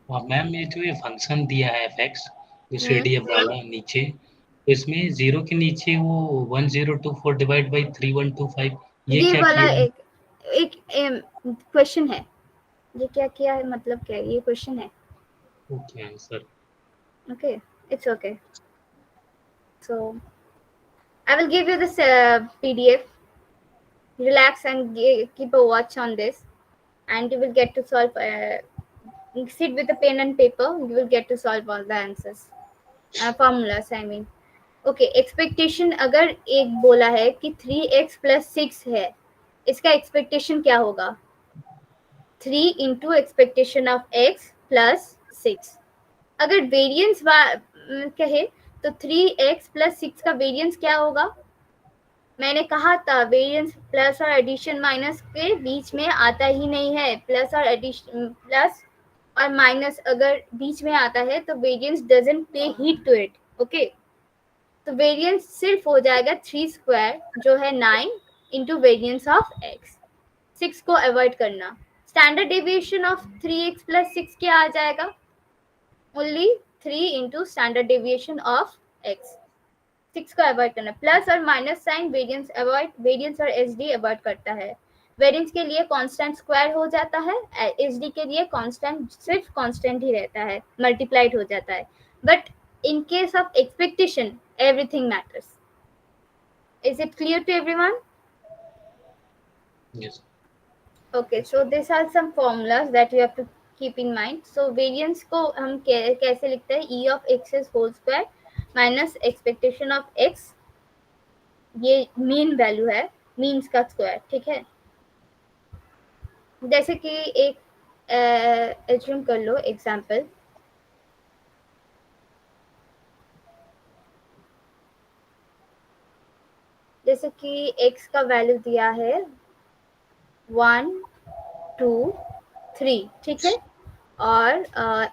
Speaker 4: और मैम ये जो ये फंक्शन दिया है fx जो CDF वाला नीचे, तो इसमें 0 के नीचे वो 1024 डिवाइड बाई 3125 ये
Speaker 1: ये
Speaker 4: क्या
Speaker 1: वाला
Speaker 4: किया?
Speaker 1: एक क्वेश्चन है। ये क्या किया है, मतलब क्या है? ये क्वेश्चन है।
Speaker 4: Okay answer.
Speaker 1: Okay, it's okay. So I will give you this PDF. Relax and keep a watch on this, and you will get to solve. Sit with a pen and paper. You will get to solve all the answers. Formulas, I mean. Okay, expectation अगर एक बोला है कि 3x plus 6 है, इसका expectation क्या होगा? 3 into expectation of x plus 6. अगर वेरिएंस कहे तो 3x प्लस 6 का वेरिएंस क्या होगा? मैंने कहा था वेरिएंस प्लस और एडिशन माइनस के बीच में आता ही नहीं है। प्लस और एडिशन, प्लस और माइनस अगर बीच में आता है तो वेरिएंस डजंट पे हीट टू इट। ओके, तो वेरिएंस सिर्फ हो जाएगा 3 स्क्वायर जो है 9 इंटू वेरिएंस ऑफ x। 6 को अवॉइड करना। Standard deviation of 3x plus 6 क्या आ जाएगा? only 3 into standard deviation of x। 6 को अवॉइड करना। प्लस और minus sign variance avoid, variance और एसडी अवॉइड करता है। वेरिएंस के लिए कांस्टेंट स्क्वायर हो जाता है, एसडी के लिए कांस्टेंट सिर्फ कांस्टेंट ही रहता है, मल्टीप्लाइड हो जाता है। But in case of expectation everything matters. Is it clear to everyone?
Speaker 4: Yes.
Speaker 1: Okay, so these are some formulas that you have to keep in mind. So variance को हम कैसे लिखते हैं? E of x is whole square minus expectation of x, ये mean value है, means का square. ठीक है, जैसे कि एक एज्यूम कर लो एग्जांपल, जैसे कि x का वैल्यू दिया है 1 2 3। ठीक है, और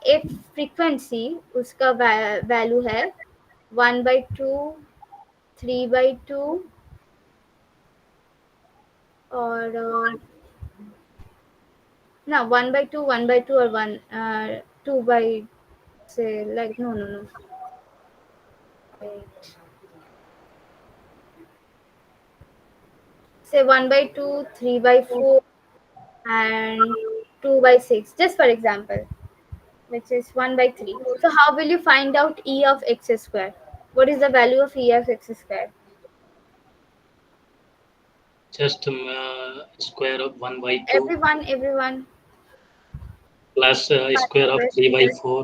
Speaker 1: एक फ्रीक्वेंसी उसका वैल्यू है 1/2 3/2 और ना 1/2 1/2 और 2 बाई से like no no no say 1/2 3/4 and 2/6, just for example, which is 1/3. So how will you find out E of x square? What is the value of E of x square?
Speaker 4: Just square of 1/2
Speaker 1: Everyone
Speaker 4: plus square of 3/4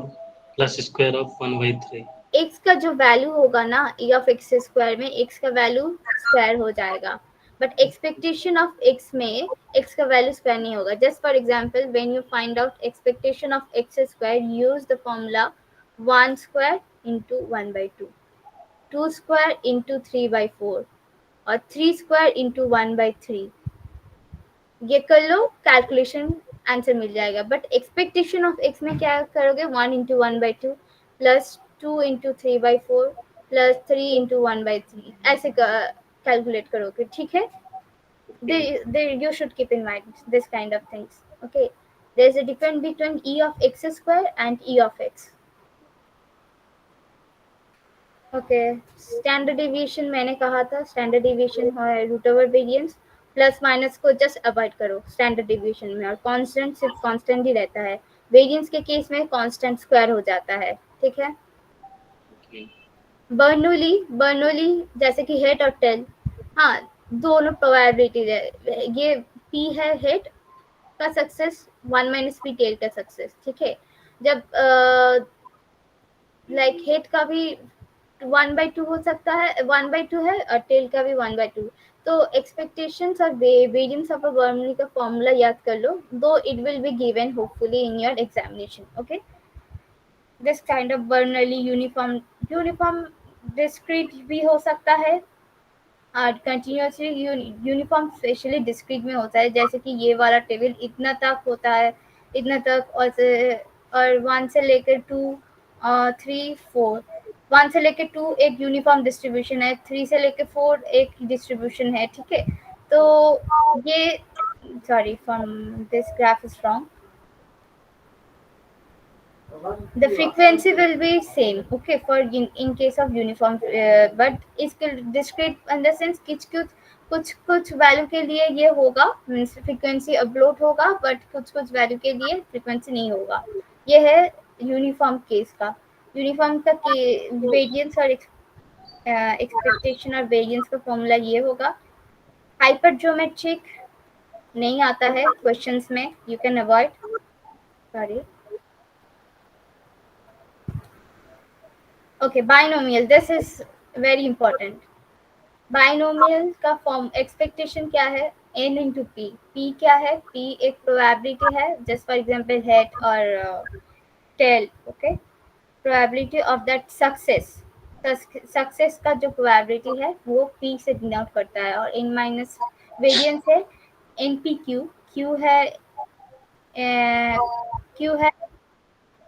Speaker 4: plus square of 1/3.
Speaker 1: x का जो value होगा ना E of x square में, x का value square हो जाएगा, but expectation of x में x का वैल्यू स्क्वायर नहीं होगा। Just for example, when you find out expectation of x square, use the formula 1 square into 1/2, 2 square into 3/4 और 3 square into 1/3। ये कर लो, कैलकुलेशन आंसर मिल जाएगा। बट एक्सपेक्टेशन ऑफ x में क्या करोगे? 1 into 1/2 plus 2 into 3/4 plus 3 into 1/3, ऐसे calculate करोगे। ठीक है, you should keep in mind this kind of things. Okay, there is a difference between E of x square and E of x. Okay, standard deviation मैंने कहा था, standard deviation है root over variance. Plus minus को just avoid करो standard deviation में, और constant सिर्फ constant ही रहता है। वेरिएंस के केस में कांस्टेंट स्क्वायर हो जाता है। ठीक है, बर्नौली जैसे कि हेट और टेल, हाँ दोनों प्रोबेबिलिटी है। ये पी है हेट का सक्सेस, 1 माइनस पी टेल का सक्सेस। ठीक है, जब लाइक हेट का भी 1/2 हो सकता है, 1/2 है, और टेल का भी 1/2। तो एक्सपेक्टेशंस और वेरिएंस ऑफ अ बर्नौली का फॉर्मूला याद कर लो, दो it will be given hopefully in your examination. Okay, this kind of Bernoulli uniform discrete भी हो सकता है, और कंटिन्यूसली यूनिफॉर्म स्पेशली डिस्क्रीट में होता है। जैसे कि ये वाला टेबल इतना तक होता है, इतना तक, और 1 से लेकर 2 3 4, 1 से लेकर 2 एक यूनिफॉर्म डिस्ट्रीब्यूशन है, 3 से लेकर 4 एक डिस्ट्रीब्यूशन है। ठीक है, तो ये sorry from this graph is wrong. The frequency will be same, okay, for in case of uniform, but इसके discrete in the sense कुछ वैल्यू के लिए ये होगा, मीन्स फ्रीक्वेंसी अपलोड होगा, बट कुछ वैल्यू के लिए फ्रीक्वेंसी नहीं होगा. ये है यूनिफॉर्म केस का. यूनिफॉर्म का वेरिएंस और एक्सपेक्टेशन और वेरिएंस का फॉर्मूला ये होगा. हाइपरजोमेट्रिक नहीं आता है क्वेश्चंस में, you can avoid. Sorry. Okay, binomial, this is very important. Binomial का फॉर्म एक्सपेक्टेशन क्या है? n into P. पी क्या है? पी एक प्रोबेबिलिटी है, जस्ट फॉर एग्जांपल हेड और tail. Okay, probability of that success. Success का जो प्रोबेबिलिटी है वो पी से डिनोट करता है, और n माइनस वेरिएंस है एन पी क्यू. क्यू है Q है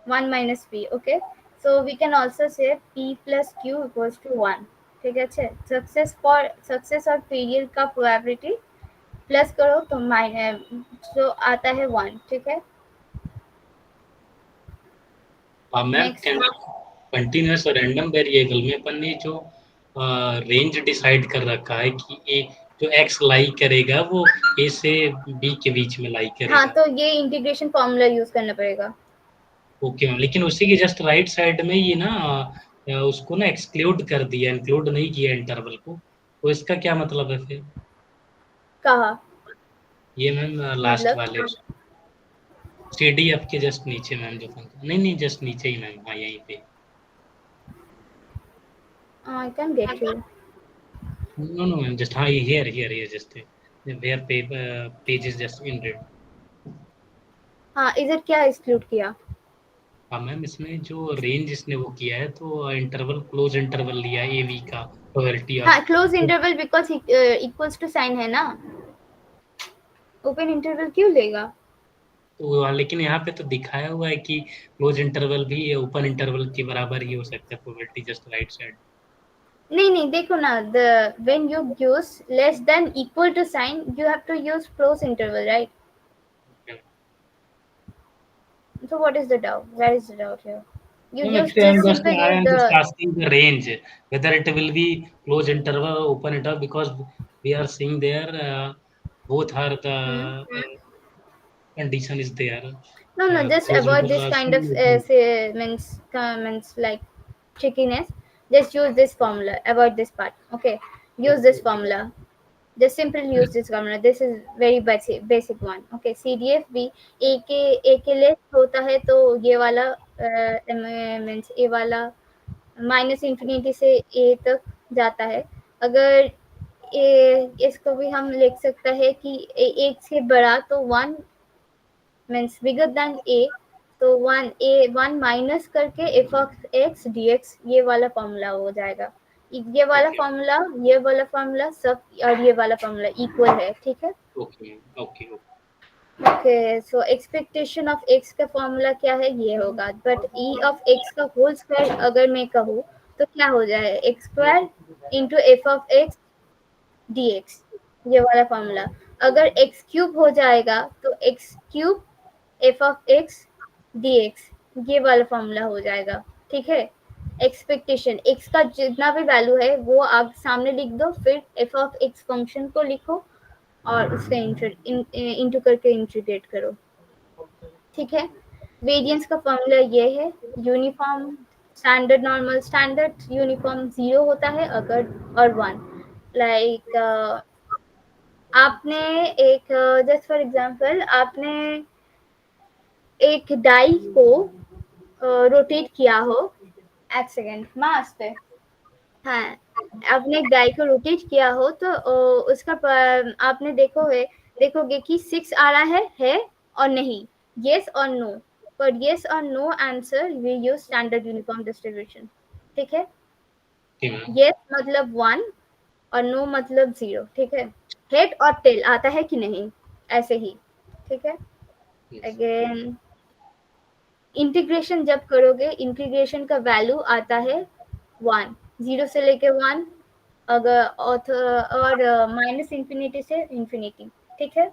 Speaker 1: 1 minus P. Okay, so we can also say P plus Q equals to 1. ठीक है. सक्सेस और फेलियर का प्रोबेबिलिटी प्लस करो तो जो आता है 1. ठीक है.
Speaker 4: मैम कंटिन्यूअस और रैंडम वेरिएबल में अपन ने जो रेंज डिसाइड कर रखा है कि ए जो x लाई करेगा वो a से b के बीच में लाई करेगा.
Speaker 1: हाँ, तो ये इंटीग्रेशन फॉर्मूला यूज करना पड़ेगा.
Speaker 4: ओके मैम, लेकिन उसी के जस्ट राइट साइड में ये ना उसको ना एक्सक्लूड कर दिया, इंक्लूड नहीं किया इंटरवल को, तो इसका क्या मतलब है फिर?
Speaker 1: कहा
Speaker 4: ये मैम लास्ट वाले CDF के जस्ट नीचे मैम, जो नहीं जस्ट नीचे ही मैम. हाँ, यहीं पे.
Speaker 1: I can get you.
Speaker 4: No ma'am, just हाँ here just where page is just in red.
Speaker 1: हाँ, इधर क्या एक्सक्लूड किया?
Speaker 4: हाँ मैम, इसमें जो रेंज इसने वो किया है तो इंटरवल, क्लोज इंटरवल लिया है AV का प्रोबेबिलिटी.
Speaker 1: हाँ, close interval because equals to sign है ना. ओपन इंटरवल क्यों लेगा?
Speaker 4: तो लेकिन यहाँ पे तो दिखाया हुआ है कि क्लोज इंटरवल भी ओपन इंटरवल के बराबर ही हो सकता है प्रोबेबिलिटी, जस्ट राइट साइड.
Speaker 1: नहीं, देखो ना, when you use less than equal to sign, you have to use close interval, right?
Speaker 4: Okay.
Speaker 1: So what is the doubt? Where is the doubt here? You
Speaker 4: No,
Speaker 1: just simply
Speaker 4: I
Speaker 1: use
Speaker 4: am just
Speaker 1: the.
Speaker 4: asking the range, whether it will be close interval or open interval, because we are seeing there both are the condition is there.
Speaker 1: No, just
Speaker 4: Close
Speaker 1: avoid
Speaker 4: interval
Speaker 1: this
Speaker 4: also,
Speaker 1: kind of means like trickiness. Just use this formula. Avoid this part. Okay, use this formula. Just simply use this formula. This is very basic one. Okay, CDF भी a के लिए होता है, तो ये वाला means ए वाला minus infinity से ए तक जाता है. अगर इसको भी हम लिख सकता है कि एक से बड़ा तो 1 मीन्स बिगर देन ए, तो 1 माइनस करके F of x D x, ये वाला फॉर्मूला हो जाएगा. ये वाला फॉर्मूला सब और ये वाला फॉर्मूला इक्वल है. ठीक है. Okay, so expectation of x का फॉर्मूला क्या है? ये होगा, बट ई ऑफ एक्स का होल स्क्वायर अगर मैं कहूँ तो क्या हो जाए? X square into F of x D x, ये वाला फॉर्मूला. अगर एक्स क्यूब हो जाएगा तो x cube F of x D x, ये वाला फॉर्मूला हो जाएगा. ठीक है. एक्सपेक्टेशन एक्स का जितना भी वैल्यू है वो आप सामने लिख दो, फिर एफ ऑफ एक्स फंक्शन को लिखो और उसका इंटू करके इंटीग्रेट करो. ठीक है. वेरिएंस का फॉर्मूला ये है. Uniform, standard, normal. Standard uniform 0 होता है अगर, और 1 लाइक आपने एक जस्ट फॉर एग्जांपल आपने एक डाई को रोटेट किया हो. एक सेकेंड मास पे. हाँ, आपने एक डाई को रोटेट किया हो तो उसका आपने देखोगे कि 6 आ रहा है और नहीं. येस और नो. फॉर येस और no answer we use standard uniform distribution. ठीक है. येस मतलब 1 और नो मतलब 0. ठीक है. हेड और टेल आता है कि नहीं, ऐसे ही. ठीक है. अगेन इंटीग्रेशन जब करोगे, इंटीग्रेशन का वैल्यू आता है 1, 0 से लेके 1, अगर और माइनस इन्फिनिटी से इन्फिनिटी. ठीक है.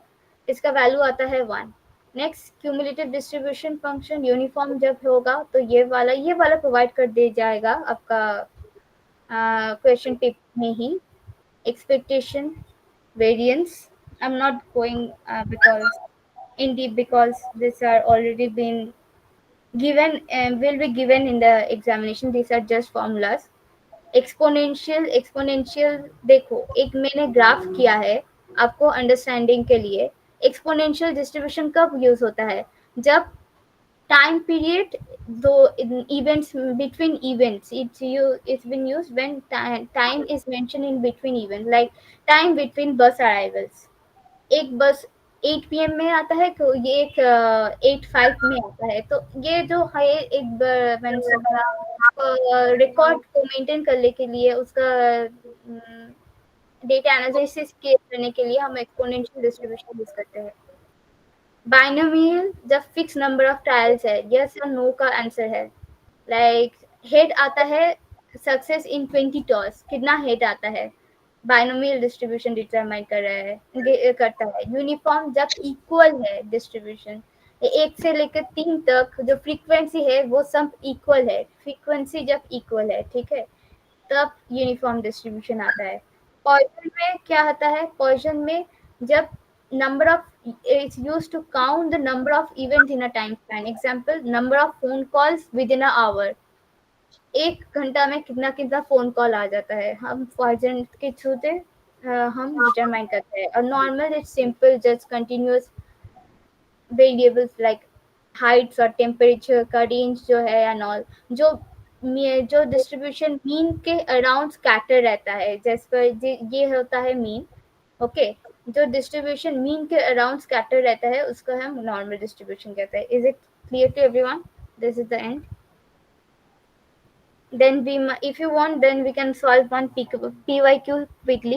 Speaker 1: इसका वैल्यू आता है 1. Next cumulative distribution function uniform जब होगा तो ये वाला प्रोवाइड कर दे जाएगा आपका क्वेश्चन पेपर में ही. Expectation, variance. I'm not going because indeed because these are already been given and will be given in the examination. These are just formulas. Exponential देखो, एक मैंने ग्राफ किया है आपको अंडरस्टैंडिंग के लिए. एक्सपोनेंशियल डिस्ट्रीब्यूशन कब यूज होता है? जब time period, though in events between events, it's been used when time is mentioned in between events, like time between bus arrivals. एक बस 8 PM में आता है तो ये एक 8:05 में आता है. तो ये जो है एक मैंने रिकॉर्ड को मेंटेन करने के लिए उसका डेटा एनालिसिस करने के लिए हम एक्सपोनेंशियल डिस्ट्रीब्यूशन यूज करते हैं. बाइनोमियल जब फिक्स नंबर ऑफ ट्रायल्स है, यस और नो का आंसर है. लाइक हेड आता है सक्सेस इन 20 टॉस, कितना हेड आता है? बाइनोमियल डिस्ट्रीब्यूशन डिटरमाइन करता है. यूनिफॉर्म जब इक्वल है डिस्ट्रीब्यूशन, 1 से लेकर 3 तक जो फ्रीक्वेंसी है वो सब इक्वल है. फ्रीक्वेंसी जब इक्वल है, ठीक है, तब यूनिफॉर्म डिस्ट्रीब्यूशन आता है. पॉइजन में क्या आता है? पॉइजन में जब number of it's used to count the number of events in a time span. Example, number of phone calls within an hour. 1 घंटा में कितना कितना फोन कॉल आ जाता है, हम पॉइजन के थ्रू से हम डिटरमाइन करते हैं. और normal it's simple, just continuous variables like heights और टेम्परेचर का रेंज जो है एंड ऑल, जो डिस्ट्रीब्यूशन मीन के अराउंड स्कैटर रहता है, जैसे ये होता है मीन. ओके, जो डिस्ट्रीब्यूशन मीन के अराउंड स्कैटर रहता है उसको हम नॉर्मल डिस्ट्रीब्यूशन कहते हैं. Is it clear to everyone? This is the end. Then if you want, then we can solve one PYQ quickly.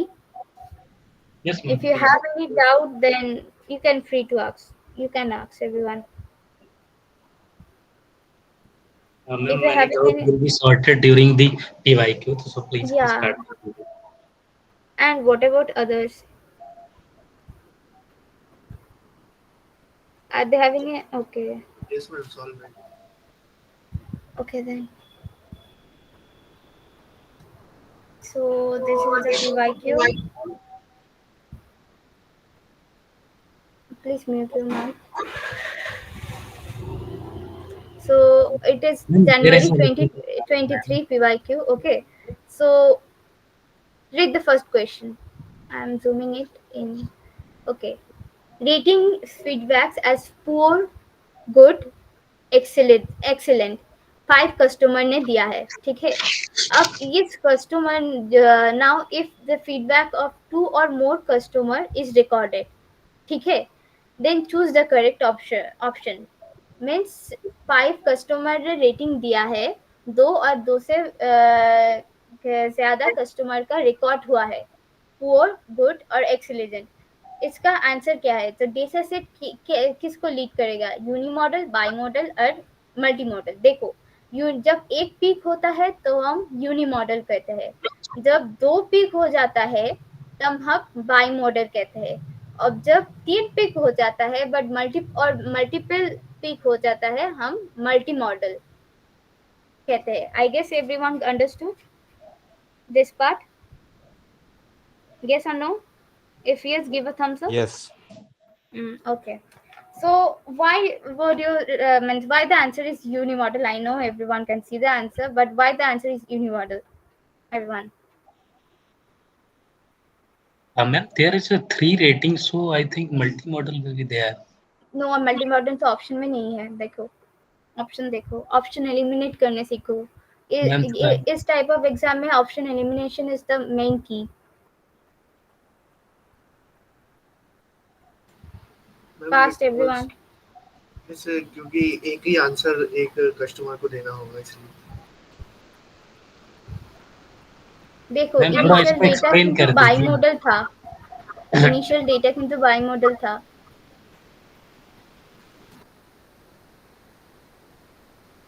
Speaker 4: Yes, ma'am.
Speaker 1: If you have any doubt, then you can free to ask. You can ask everyone.
Speaker 4: Ma'am,
Speaker 1: If you
Speaker 4: many
Speaker 1: have
Speaker 4: doubts
Speaker 1: any,
Speaker 4: will be sorted during the PYQ, so please
Speaker 1: yeah.
Speaker 4: start.
Speaker 1: And what about others? Are they having a okay?
Speaker 3: Yes, ma'am. Solve it.
Speaker 1: Okay then. So this is the PYQ. Please mute your mic. So it is January 2023 PYQ. Okay. So read the first question. I am zooming it in. Okay. Rating feedbacks as poor, good, excellent 5 customer ने दिया है, ठीक है. अब इस customer now if the feedback of 2 or more customer is recorded, ठीक है, then choose the correct option. Means 5 customer ने रेटिंग दिया है, 2 और 2 से ज्यादा कस्टमर का रिकॉर्ड हुआ है, पुअर, गुड और एक्सीलेंट. इसका आंसर क्या है? तो डेटा सेट किसको लीड करेगा? यूनी मॉडल, बाई मॉडल और मल्टी मॉडल. देखो, जब एक पीक होता है तो हम यूनी मॉडल कहते हैं. जब 2 पीक हो जाता है तब हम बाई मॉडल कहते हैं. और जब 3 पीक हो जाता है बट मल्टीपल पीक हो जाता है, हम मल्टी मॉडल कहते हैं. I guess everyone understood this part? Yes or no? If yes, give a thumbs up.
Speaker 6: Yes.
Speaker 1: Okay. So why would you why the answer is unimodal? I know everyone can see the answer, but why the answer is unimodal? Everyone.
Speaker 4: Ma'am, there is a 3 rating, so I think multi-model will be there.
Speaker 1: No, multi-modal तो option में नहीं है. देखो, option देखो, option eliminate करने सीखो. इस type of exam में option elimination is the main की. Fast everyone.
Speaker 3: जैसे क्योंकि एक ही आंसर एक कस्टमर को देना होगा, इसलिए.
Speaker 1: देखो, इनिशियल डेटा किंतु बाई मॉडल था. इनिशियल डेटा किंतु बाई मॉडल था.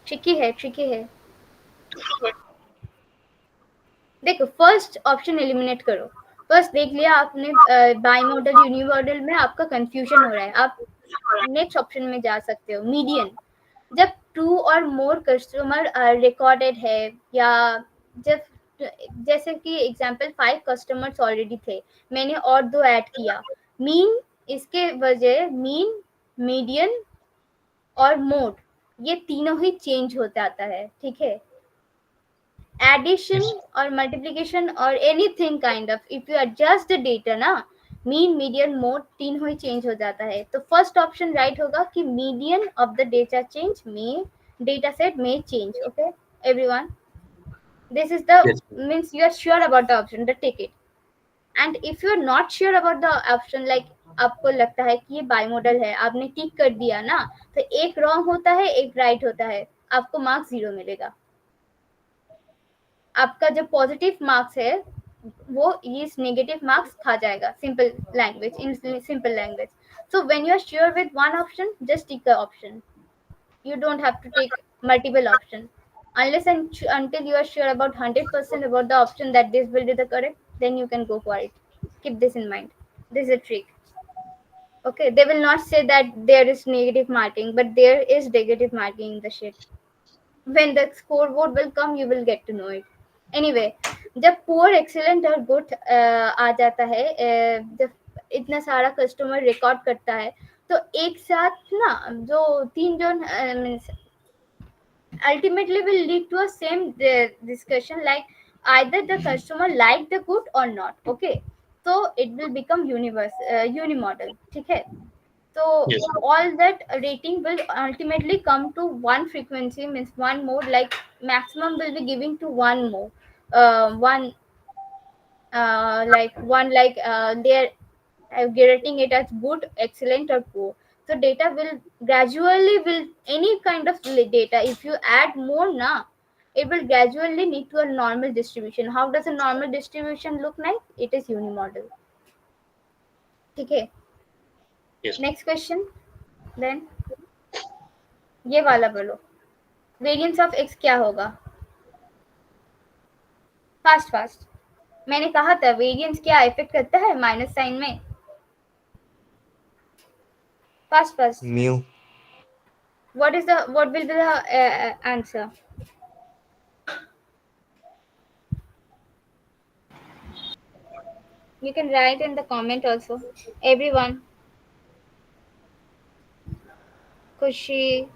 Speaker 1: ट्रिकी है. देखो, फर्स्ट ऑप्शन एलिमिनेट करो. फर्स्ट देख लिया आपने, बाई मॉडल यूनी मॉडल में आपका कंफ्यूजन हो रहा है. आप नेक्स्ट ऑप्शन में जा सकते हो, मीडियन। जब 2 और मोर कस्टमर रिकॉर्डेड है, या जब जैसे कि एग्जांपल 5 कस्टमर्स ऑलरेडी थे, मैंने और 2 ऐड किया, मीन, इसके वजह मीन, मीडियन और मोड, ये तीनों ही चेंज हो जाता है, ठीक है। एडिशन और मल्टीप्लिकेशन और anything kind of, if you adjust the data ना, मीन, मीडियन, मोड, तीनों ही चेंज हो जाता है। तो फर्स्ट ऑप्शन राइट होगा कि median of the data change में, डेटा सेट में change. Okay everyone, this is the
Speaker 4: Yes.
Speaker 1: means you are sure about the option, the ticket. And if you are not sure about the option, like आपको लगता है कि ये बाइमोडल है, आपने टिक कर दिया ना, तो एक रॉन्ग होता है, एक राइट होता है, आपको मार्क्स 0 मिलेगा। आपका जो पॉजिटिव मार्क्स है वो इस नेगेटिव मार्क्स खा जाएगा, simple language, in simple language. So when you are sure with one option, just tick the option, you don't have to take multiple option unless and until you are sure about 100% about the option that this will be the correct, then you can go for it. Keep this in mind, this is a trick. Okay, they will not say that there is negative marking, but there is negative marking in the sheet. When the scoreboard will come, you will get to know it. Anyway, जब poor, excellent और good आ जाता है, जब इतना सारा customer record करता है, तो एक साथ ना जो 3 जो means ultimately will lead to a same discussion, like either the customer like the good or not. Okay, so it will become unimodal, ठीक है। so
Speaker 4: Yes.
Speaker 1: all that rating will ultimately come to one frequency, means one mode, like maximum will be giving to one mode, one they're rating it as good, excellent or poor. So data will gradually will any kind of data, if you add more na, it will gradually lead to a normal distribution. How does a normal distribution look like? It is unimodal. Okay,
Speaker 4: Yes.
Speaker 1: next question then, ये वाला बोलो, variance of x क्या होगा? Fast fast, मैंने कहा था variance क्या effect करता है माइनस साइन में। Fast fast,
Speaker 6: mu.
Speaker 1: what will be the answer? You can write in the comment also, everyone. Kushi,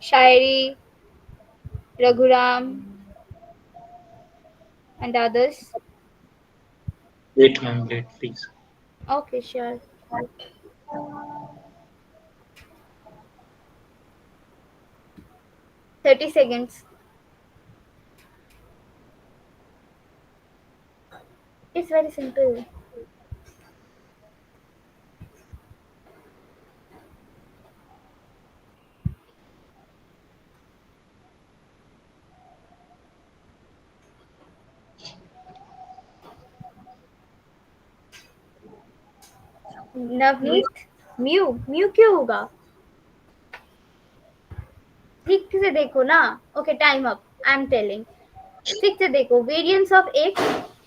Speaker 1: Shairi, Raghuram, and others.
Speaker 4: Wait, ma'am, wait, please.
Speaker 1: Okay, sure. Thirty seconds. It's very simple. Navneet, mu क्यों होगा? ठीक से देखो ना। Okay, time up, I am telling. ठीक से देखो, variance of x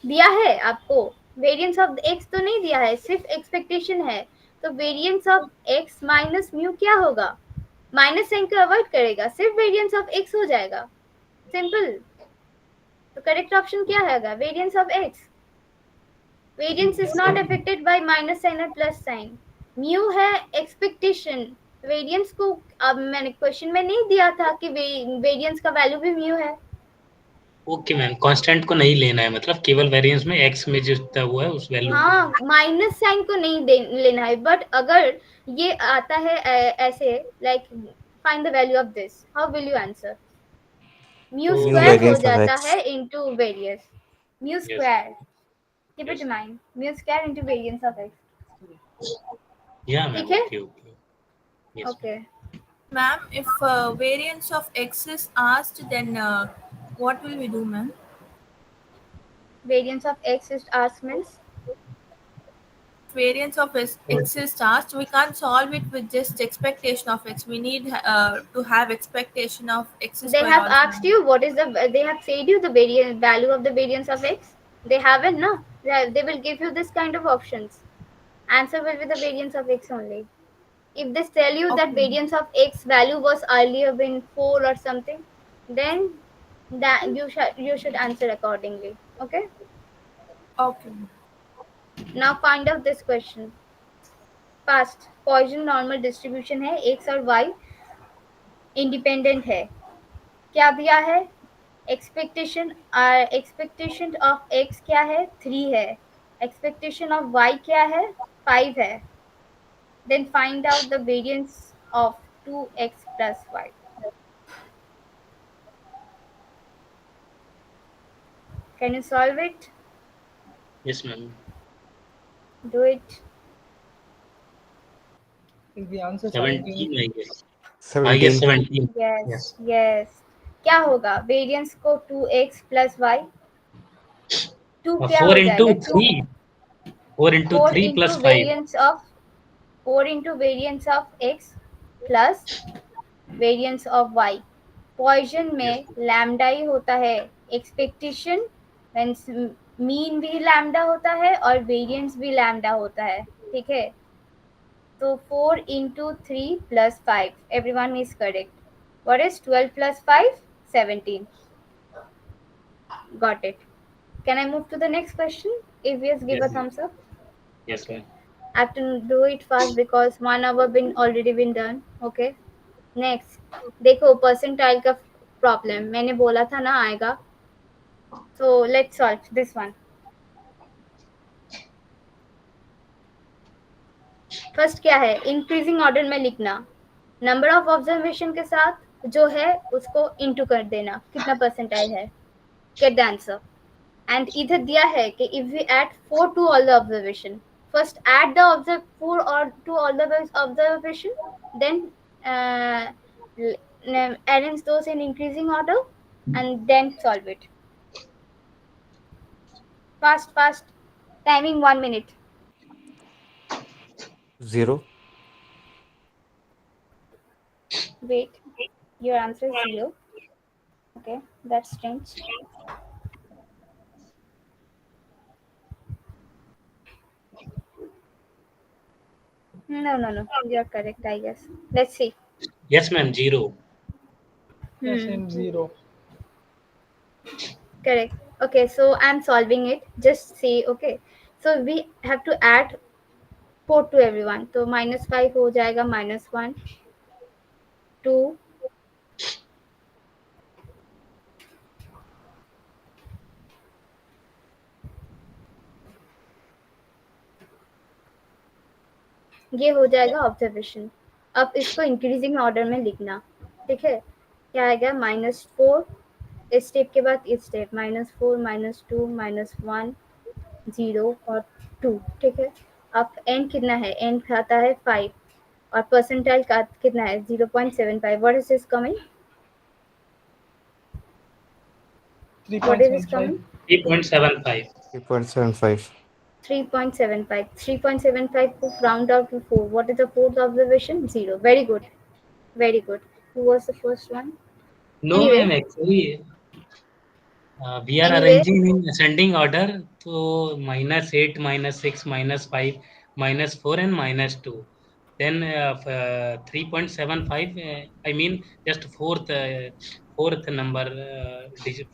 Speaker 1: दिया है आपको, वेरिएंस ऑफ एक्स तो नहीं दिया है, सिर्फ एक्सपेक्टेशन है। तो variance of x minus mu क्या होगा? माइनस साइन को अवॉइड करेगा, सिर्फ वेरिएंस ऑफ एक्स हो जाएगा, सिंपल। तो करेक्ट ऑप्शन क्या है? Variance of x. Variance is not affected by minus sign और प्लस साइन। म्यू है एक्सपेक्टेशन। वेरिएंस को अब मैंने क्वेश्चन में नहीं दिया था कि वेरिएंस का वैल्यू भी म्यू है।
Speaker 4: ओके मैम, कांस्टेंट को नहीं लेना है, मतलब केवल वेरिएंस में एक्स में जितना हुआ है उस वैल्यू।
Speaker 1: हाँ, माइनस साइन को नहीं लेना है, बट अगर ये आता है ऐसे, like find the value of this, how will you answer? Mu square हो जाता है into variance, mu square. Keep it in mind, mu square into variance of x.
Speaker 4: या मैम,
Speaker 1: ठीक है?
Speaker 4: Okay.
Speaker 1: Okay
Speaker 7: Ma'am, if variance of x is asked, then what will we do, ma'am?
Speaker 1: Variance of x is asked means
Speaker 7: Variance of x is asked, we can't solve it with just expectation of x. We need to have expectation of x
Speaker 1: they
Speaker 7: square
Speaker 1: have
Speaker 7: also,
Speaker 1: asked
Speaker 7: ma'am.
Speaker 1: you what is the, they have said you the value of the variance of x. They haven't, no? They will give you this kind of options, Answer will be the variance of x only. If they tell you that
Speaker 7: Okay.
Speaker 1: variance of x value was earlier been 4 or something, then that you should answer accordingly. Okay.
Speaker 7: Okay.
Speaker 1: Now find out this question. Past Poisson normal distribution है x और y independent है. क्या दिया है? Expectation of x क्या है? 3 है. Expectation of y क्या है? 5 है. Then find out the variance of 2x plus y. Can you solve it?
Speaker 4: Yes, ma'am.
Speaker 1: Do it.
Speaker 5: Is the answer
Speaker 4: 17,
Speaker 5: 17?
Speaker 4: I guess. I guess
Speaker 6: 17.
Speaker 4: 17.
Speaker 1: Yes.
Speaker 4: Yes.
Speaker 1: Yes. क्या होगा? Variance को 2x plus y. 2 क्या
Speaker 4: 4
Speaker 1: हो
Speaker 4: into
Speaker 1: जाएगा? 2
Speaker 4: 3. 4 into
Speaker 1: 4
Speaker 4: 3
Speaker 1: into
Speaker 4: plus 5.
Speaker 1: variance of x plus variance of y. Poisson में lambda ही होता है. एक्सपेक्टेशन मीन भी लैम्डा होता है और वेरिएंस भी लैम्डा होता है. ठीक है. तो 4 into 3 plus 5. Everyone is correct. What is 12 plus 5? 17. Got it. Can I move to the next question? If yes, give a
Speaker 4: Yes.
Speaker 1: thumbs up.
Speaker 4: Yes, ma'am.
Speaker 1: I have to do it fast because 1 hour already been done. Okay. Next. देखो percentile का problem. मैंने बोला था ना आएगा. So let's solve this one. First क्या है? Increasing order में लिखना. नंबर ऑफ ऑब्जर्वेशन के साथ जो है उसको इंटू कर देना. कितना परसेंटाइल है? Gate the answer. एंड इधर दिया है कि if we add 4 to all the observation, first add the 4 और to all the observation, then arrange those in increasing order and then solve it. Fast. Timing 1 minute.
Speaker 6: 0.
Speaker 1: Wait. Your answer is 0. Okay, that's strange. No. You're correct, I guess. Let's see.
Speaker 4: Yes, ma'am. 0.
Speaker 5: Yeah, same 0.
Speaker 1: Correct. Okay, so I'm solving it. Just see. Okay. So we have to add 4 to everyone. So -5 हो जाएगा, -1, 2, ये हो जाएगा observation. अब इसको increasing order में लिखना. ठीक है. क्या आएगा? -4. इस स्टेप के बाद इस स्टेप -4 -2 -1 0 और 2. ठीक है. अब एन कितना है? एन खाता है 5 और परसेंटाइल का कितना है? 0.75. What is this coming? What is this
Speaker 5: 3.75.
Speaker 1: coming?
Speaker 4: 3.75.
Speaker 6: 3.75.
Speaker 1: 3.75. 3.75 to round out to 4. What is the fourth observation? 0. Very good. Very good. Who was the first one?
Speaker 4: No,
Speaker 1: Anyway.
Speaker 4: ma'am. Actually, we are
Speaker 1: Anyway.
Speaker 4: arranging in ascending order. So -8, -6, -5, -4, and -2. Then 3.75. I mean, just fourth number,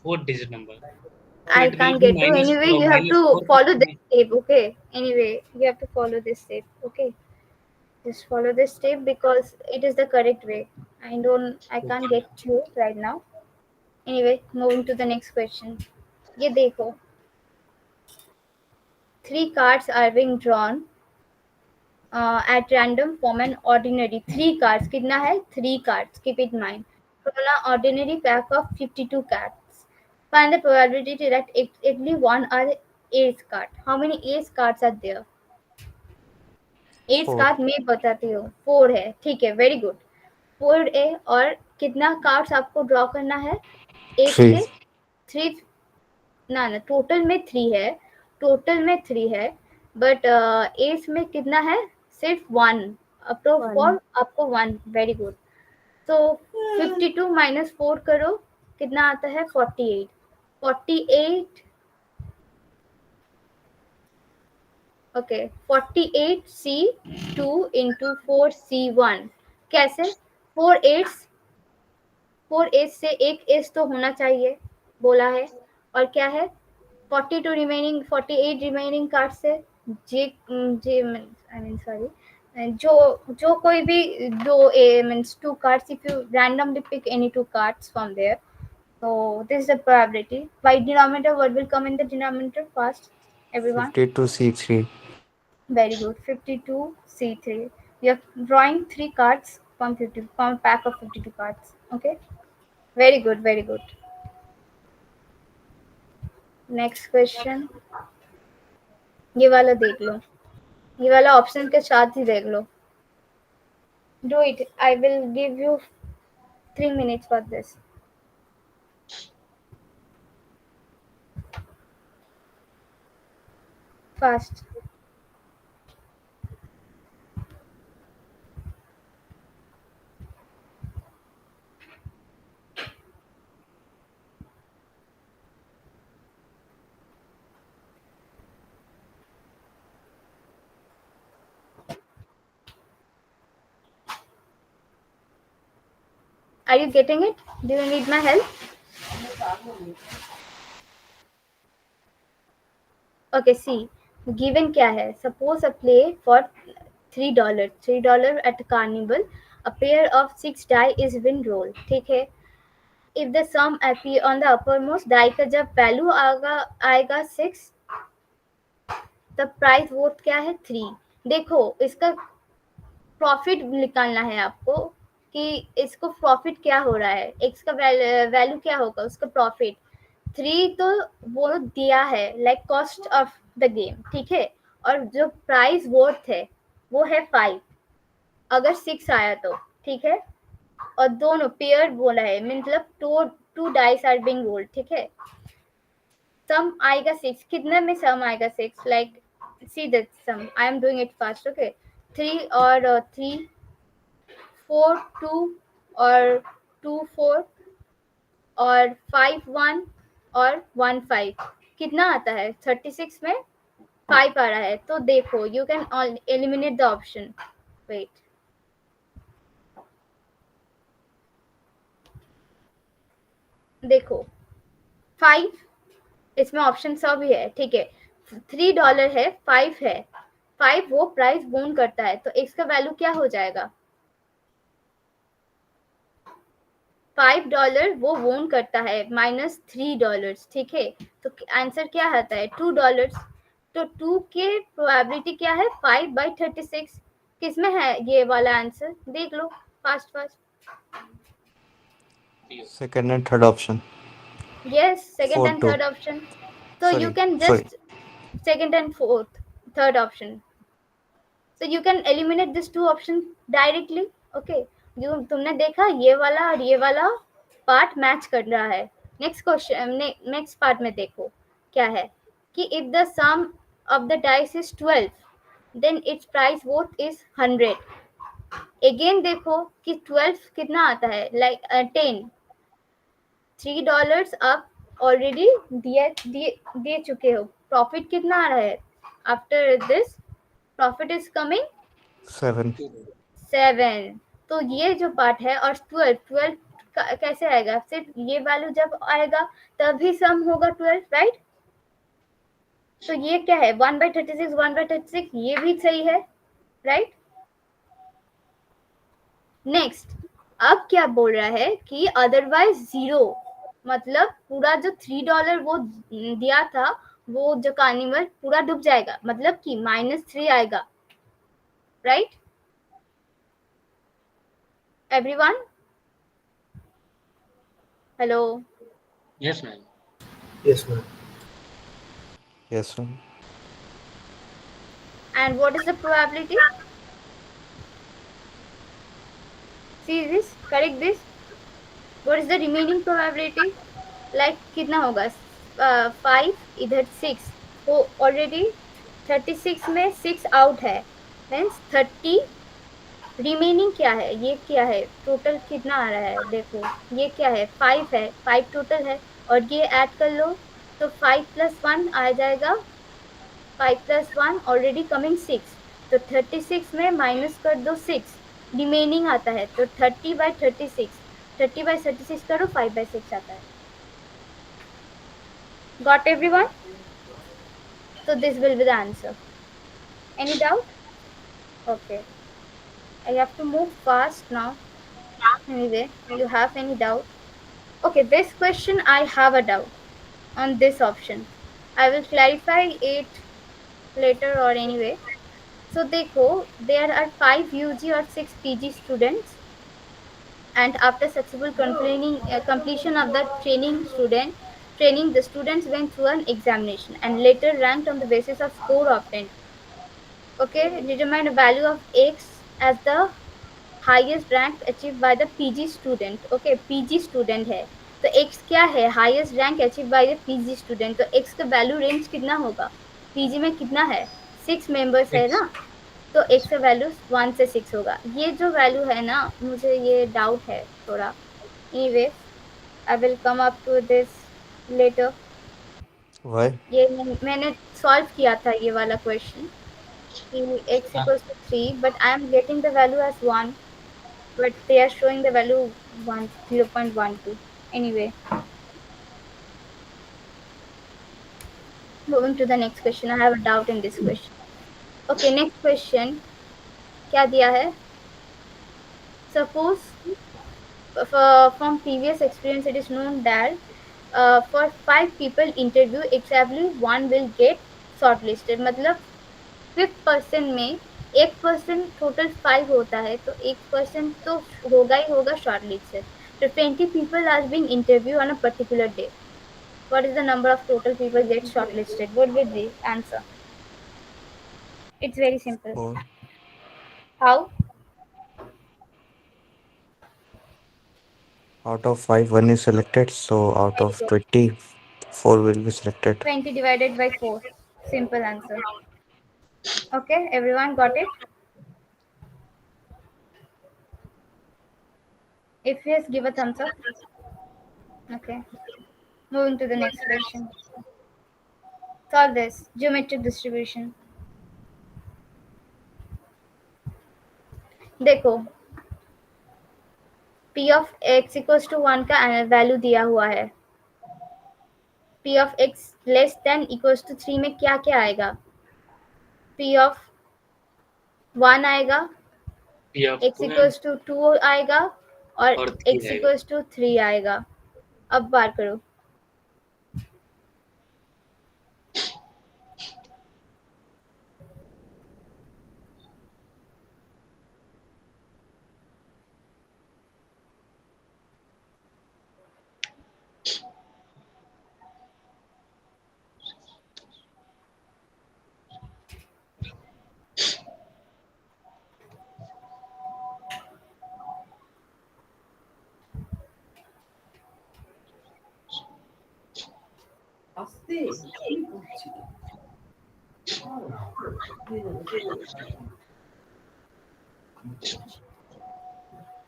Speaker 4: fourth digit number. So
Speaker 1: I
Speaker 4: it will
Speaker 1: can't
Speaker 4: be
Speaker 1: get to. Anyway, you have to
Speaker 4: -4
Speaker 1: follow this step. Okay. Anyway, you have to follow this step. Okay. Just follow this step because it is the correct way. I can't get to right now. Anyway, moving to the next question. ये देखो. 3 cards are being drawn at random from an ordinary. 3 cards. कितना है? 3 cards. Keep it in mind. From an ordinary pack of 52 cards. Find the probability that at least one are ace card. How many ace cards are there? S
Speaker 6: 4.
Speaker 1: Card मैं बताती हूँ. 4 है. ठीक है. Very good. 4 है. और कितना cards आपको ड्रॉ करना है? एस
Speaker 6: 3.
Speaker 1: के 3. ना टोटल में 3 है. बट एस में कितना है? सिर्फ 1. अप टू 4 आपको 1. Very good. तो 52 - 4 करो. कितना आता है? 48. ओके 48C2 इंटू 4C1 कैसे 4 एस से एक एस तो होना चाहिए बोला है और क्या है 42 रिमेनिंग 48 रिमेनिंग कार्ड से जे जे आई मीन सॉरी जो कोई भी दो means to cards if you randomly pick any two cards from there so this is the probability by denominator what will come in the denominator first everyone
Speaker 6: 52C3.
Speaker 1: very good 52C3 you are drawing three cards from pack of 52 cards okay very good very good next question ये वाला देख लो ये वाला option के साथ ही देख लो do it I will give you 3 minutes for this fast Are you getting it? Do you need my help? Okay, see, given क्या है? Suppose a play for $3 at a carnival. A pair of 6 die is win roll. ठीक है? If the sum appear on the uppermost die का जब value आएगा 6, तब price vote क्या है 3. देखो इसका प्रॉफिट निकालना है आपको कि इसको प्रॉफिट क्या हो रहा है एक्स का वैल्यू क्या होगा उसका प्रॉफिट 3 तो वो दिया है like cost of the game ठीक है और जो प्राइस वोट है वो है 5 अगर 6 आया तो ठीक है और दोनों पेयर बोला है मतलब two dice are being rolled ठीक है सम आएगा 6 कितने में सम आएगा 6 like see the sum I am doing it fast okay 3 और 3 4 2 और 2 4 और 5 1 और 1 5 कितना आता है 36 में 5 आ रहा है तो देखो you can eliminate the option wait देखो 5 इसमें ऑप्शन सब ही है ठीक है $3 है 5 है 5 वो प्राइस बोन करता है तो एक्स का वैल्यू क्या हो जाएगा $5 वो वोन करता है -$3 ठीक है तो आंसर क्या आता है $2 तो 2 के प्रोबेबिलिटी क्या है 5/36 किसमें है ये वाला आंसर देख लो fast
Speaker 6: Second and third option.
Speaker 1: yes second
Speaker 6: Fourth
Speaker 1: and
Speaker 6: two.
Speaker 1: third option so you
Speaker 6: Sorry,
Speaker 1: can just second and third option so you can eliminate this two option directly okay तुमने देखा ये वाला और ये वाला part match कर रहा है नेक्स्ट क्वेश्चन नेक्स्ट पार्ट में देखो क्या है कि if the sum of the dice is 12 then it's price vote is 100 again देखो कि 12 कितना आता है लाइक 10 $3 आप ऑलरेडी दे चुके हो प्रॉफिट कितना आ रहा है after this profit is coming
Speaker 6: 7.
Speaker 1: 7 तो ये जो पार्ट है और 12 कैसे आएगा सिर्फ ये वैल्यू जब आएगा तभी सम होगा 12 राइट तो ये क्या है 1/36 1/36 ये भी सही है राइट नेक्स्ट अब क्या बोल रहा है कि अदरवाइज 0 मतलब पूरा जो $3 वो दिया था वो जो कार्निवल पूरा डूब जाएगा मतलब कि -3 आएगा right everyone hello
Speaker 4: Yes, ma'am.
Speaker 3: Yes, ma'am.
Speaker 6: Yes, ma'am.
Speaker 1: and what is the probability see this correct this what is the remaining probability like कितना होगा 5 इधर 6 तो ऑलरेडी 36 में 6 आउट है मीन्स 30 रिमेनिंग क्या है ये क्या है टोटल कितना आ रहा है देखो ये क्या है 5 है 5 टोटल है और ये ऐड कर लो तो 5 + 1 आ जाएगा 5 plus 1 already coming 6, तो 36 में माइनस कर दो 6, रिमेनिंग आता है, तो 30/36, 30/36 करो, 5/6 आता है. Got everyone? So this will be the answer. Any doubt? Okay. I have to move fast now. Anyway, you have any doubt? Okay, this question I have a doubt on this option. I will clarify it later or anyway. So देखो, there are 5 UG or 6 PG students, and after successful completion of the training, the students went through an examination and later ranked on the basis of score obtained. Okay, determine the value of X as the highest rank achieved by the PG student. Okay, PG student है, तो X क्या है, highest rank achieved by the PG student, तो X का value range कितना होगा, PG में कितना है, 6 मेंबर्स है ना, तो X का वैल्यू 1 से 6 होगा. ये जो वैल्यू है ना, मुझे ये डाउट है थोड़ा. Anyways, I will come up to this later.
Speaker 6: Why?
Speaker 1: ये मैंने सॉल्व किया था ये वाला क्वेश्चन कि x equals to 3, but I am getting the value as 1, but they are showing the value 0.12. Anyway, moving to the next question. I have a doubt in this question. Okay, next question. क्या दिया है? Suppose from previous experience it is known that for 5 people interview, exactly one will get shortlisted. मतलब 5% में 1% total 5 होता है, तो 1% तो होगा ही होगा shortlisted. So 20 people are being interviewed on a particular day. What is the number of total people get shortlisted? What will be the answer? It's very simple.
Speaker 6: 4.
Speaker 1: How?
Speaker 6: Out of 5, 1 is selected. So out
Speaker 1: Very
Speaker 6: of
Speaker 1: good.
Speaker 6: 20, 4 will be selected.
Speaker 1: 20 divided by 4. Simple answer. Okay, everyone got it? If yes, give a thumbs up. Okay. Moving to the next question. Solve this. Geometric distribution. देखो, p of x equals to 1 का value दिया हुआ है. p of x less than equals to 3 में क्या क्या आएगा? p of 1 आएगा,
Speaker 4: P of
Speaker 1: x
Speaker 4: 2
Speaker 1: equals to 2 आएगा और
Speaker 4: और 3
Speaker 1: x
Speaker 4: आएगा.
Speaker 1: equals to 3 आएगा. अब बार करो.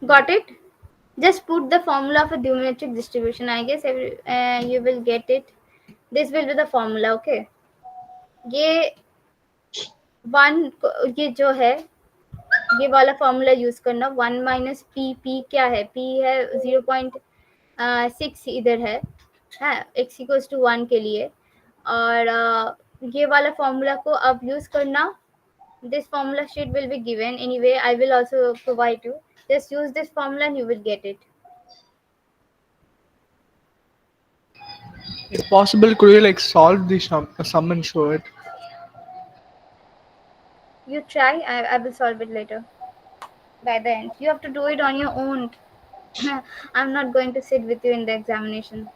Speaker 1: Got it? Just put the formula of a geometric distribution. I guess you will get it. This will be the formula. Okay. ये ये जो है, ये वाला फॉर्मूला यूज करना. 1 माइनस पी, पी क्या है, पी है 0.6 इधर है x इक्वल्स टू 1 के लिए, और ये वाला फॉर्मूला को अब यूज करना. This formula sheet will be given anyway. I will also provide you. Just use this formula and you will get it.
Speaker 5: If possible, could you like solve the sum and show it?
Speaker 1: You try. I will solve it later. By the end, you have to do it on your own. I'm not going to sit with you in the examination.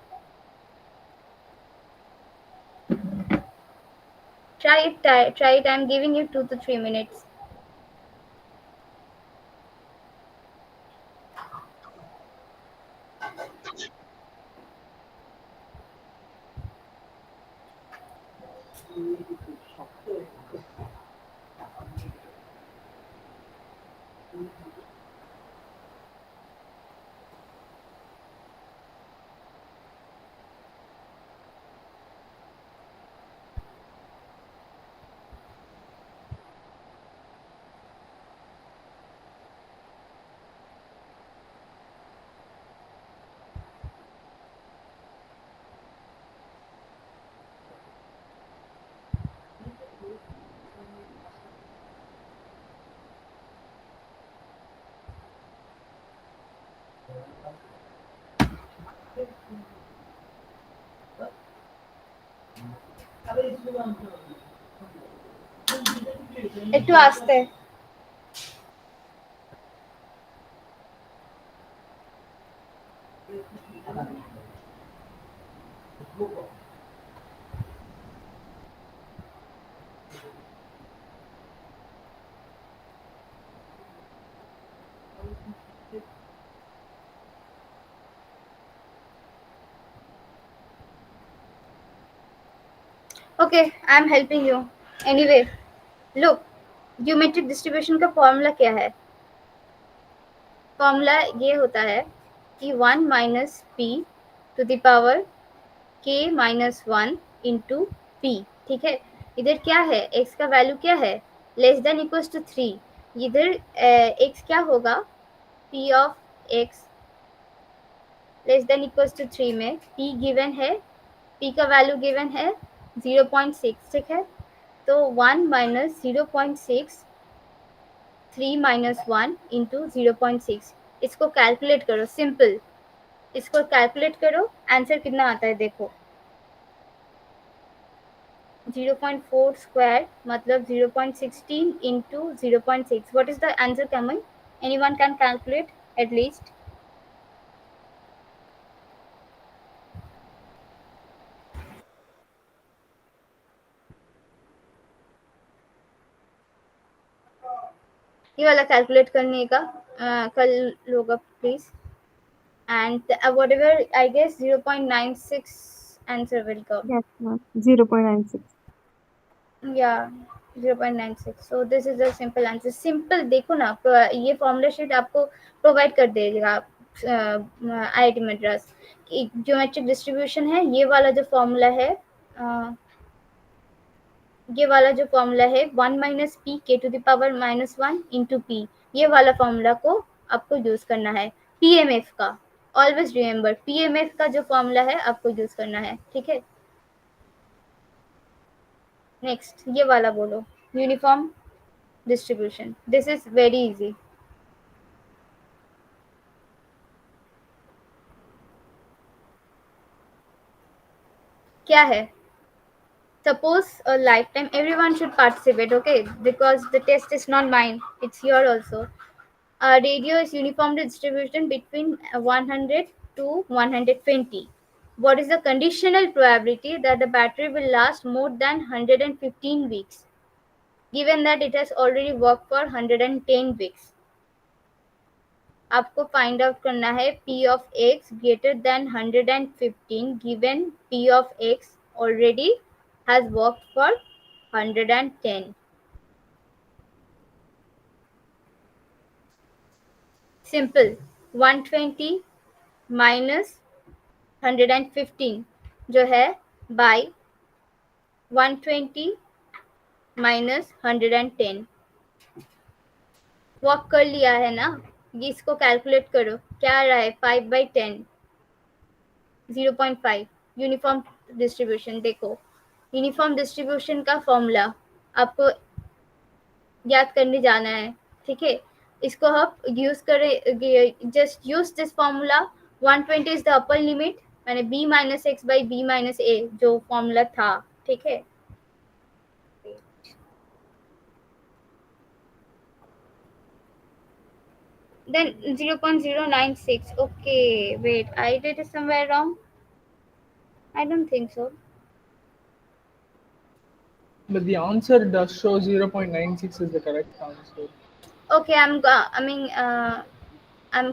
Speaker 1: Try it. Try it. I'm giving you 2 to 3 minutes. একটু আস্তে। Okay, I'm helping you. Anyway, look, geometric distribution का formula क्या है? Formula ये होता है कि 1 minus p to the power k minus 1 into p. ठीक है, इधर क्या है, x का वैल्यू क्या है, लेस देन इक्वल्स टू 3। इधर x क्या होगा, p of x less than equals to 3 में p गिवन है, p का वैल्यू गिवन है 0.6। ठीक है, तो 1 माइनस 0.6 3 माइनस 1 इंटू 0.6। इसको कैलकुलेट करो, सिंपल, इसको कैलकुलेट करो, आंसर कितना आता है देखो। 0.4 square मतलब 0.16 into 0.6. What is the answer coming? Anyone can calculate at least? ये वाला कैलकुलेट करने का कल लोग please. And whatever, I guess 0.96 answer will come.
Speaker 8: Yes, ma'am. 0.96.
Speaker 1: Yeah, 0.96. So this is a simple answer. Simple देखो ना, ये फॉर्मूला शीट आपको प्रोवाइड कर देगा IIT मद्रास। ज्योमेट्रिक डिस्ट्रीब्यूशन है, ये वाला जो फॉर्मूला है, ये वाला जो फॉर्मूला है 1 माइनस पी के to the power minus 1 into p, ये वाला फॉर्मूला को आपको यूज करना है। पीएमएफ का, ऑलवेज रिमेम्बर, पीएमएफ का जो फॉर्मूला है आपको यूज करना है। ठीक है, नेक्स्ट ये वाला बोलो, uniform distribution. This is very easy. क्या है, suppose a lifetime, everyone should participate, okay, because the test is not mine, it's here also. Radio is uniformly distribution between 100 to 120. What is the conditional probability that the battery will last more than 115 weeks, given that it has already worked for 110 weeks? आपको find out करना है p of x greater than 115 given p of x already has worked for 110. Simple, 120 minus 115 जो है by 120 minus 110। Work कर लिया है ना, ये इसको कैलकुलेट करो, क्या आ रहा है 5/10, 0.5। यूनिफॉर्म डिस्ट्रीब्यूशन देखो, यूनिफॉर्म डिस्ट्रीब्यूशन का फॉर्मूला आपको याद करने जाना है। ठीक है, इसको आप यूज करें, just use this formula. 120 is the upper limit, मैंने b minus X by B minus A जो फॉर्मूला था। ठीक है, then 0.096. Okay, wait, I did it somewhere wrong. I don't think so.
Speaker 5: But the answer does show 0.96 is the correct answer.
Speaker 1: Okay, I'm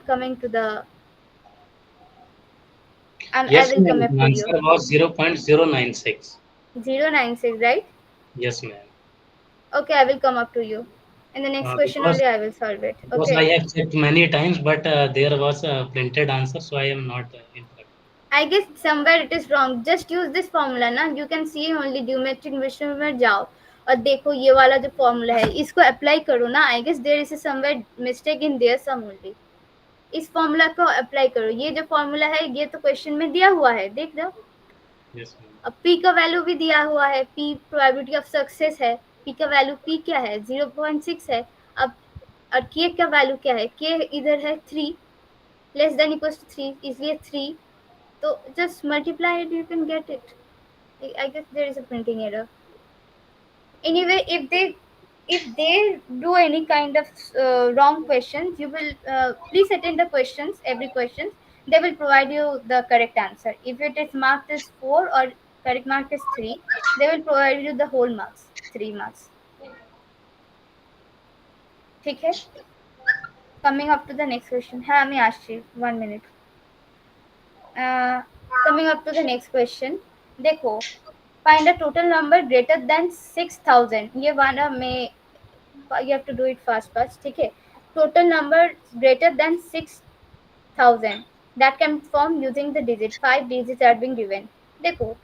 Speaker 1: coming to the.
Speaker 4: Yes,
Speaker 1: I will
Speaker 4: ma'am.
Speaker 1: come up
Speaker 4: The
Speaker 1: to
Speaker 4: answer
Speaker 1: you.
Speaker 4: was 0.096.
Speaker 1: 096, right?
Speaker 4: Yes, ma'am.
Speaker 1: Okay, I will come up to you. In the next question
Speaker 4: Because
Speaker 1: only, I will solve it.
Speaker 4: because I
Speaker 1: Okay.
Speaker 4: have checked many times, but there was a printed answer, so I am not incorrect.
Speaker 1: I guess somewhere it is wrong. Just use this formula ना. You can see only geometric विषय में जाओ और देखो ये वाला जो formula है इसको अप्लाई करो ना। I guess there is a somewhere mistake in there some only. इस फॉर्मूला को अप्लाई करो। ये जो फॉर्मूला है ये तो क्वेश्चन में दिया हुआ है, देख लो।
Speaker 4: Yes, ma'am.
Speaker 1: अब p का वैल्यू भी दिया हुआ है, p प्रोबेबिलिटी ऑफ सक्सेस है, p का वैल्यू p क्या है 0.6 है। अब और k का वैल्यू क्या है, k इधर है 3 लेस देन इक्वल्स टू 3, इसलिए 3 So just multiply it, you can get it. I guess there is a printing error. Anyway, if they do any kind of wrong questions, you will please attend the questions, every questions. They will provide you the correct answer. If it is marked as 4 or correct mark is 3, they will provide you the whole marks, 3 marks. ठीक है? Coming up to the next question. हाँ मैं आशी 1 minute. Coming up to the next question. देखो, find a total number greater than 6,000. ये वाला में you have to do it fast, ठीक है? Total number greater than 6,000 that can form using the digit. 5 digits are being given. देखो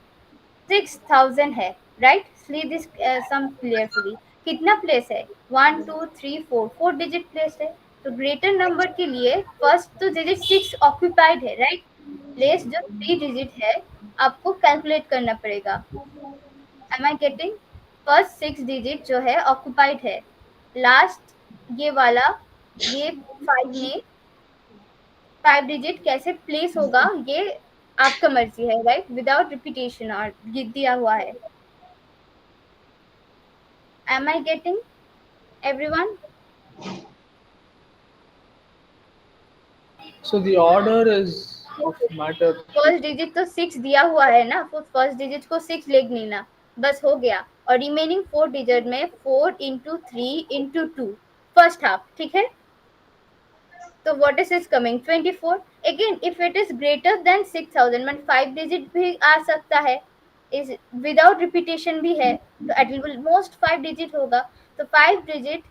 Speaker 1: 6,000 है, right? See this sum clearly. कितना place है? 1 2 3 4 4 digit place है. तो ग्रेटर नंबर के लिए फर्स्ट तो डिजिट 6 ऑक्यूपाइड है, राइट? प्लेस जो 3 डिजिट है आपको कैलकुलेट करना पड़ेगा. Am I getting? First 6 digit जो है ऑक्यूपाइड है. लास्ट ये वाला ये 5 में 5 डिजिट कैसे प्लेस होगा ये आपका मर्जी है, राइट? विदाउट रिपीटेशन और दिया हुआ है. Am I getting everyone?
Speaker 5: So the order is of matter.
Speaker 1: First digit तो 6 दिया हुआ है ना, तो फर्स्ट डिजिट को 6 लिख लेना, बस हो गया. और रिमेनिंग 4 डिजिट में 4 इंटू 3 इंटू 2 फर्स्ट हाफ, ठीक है? तो what is is coming 24. Again if it is greater than 6,000 mean 5 digit भी आ सकता है, इज विदाउट रिपीटेशन भी है, तो एट मोस्ट 5 डिजिट होगा. तो 5 डिजिट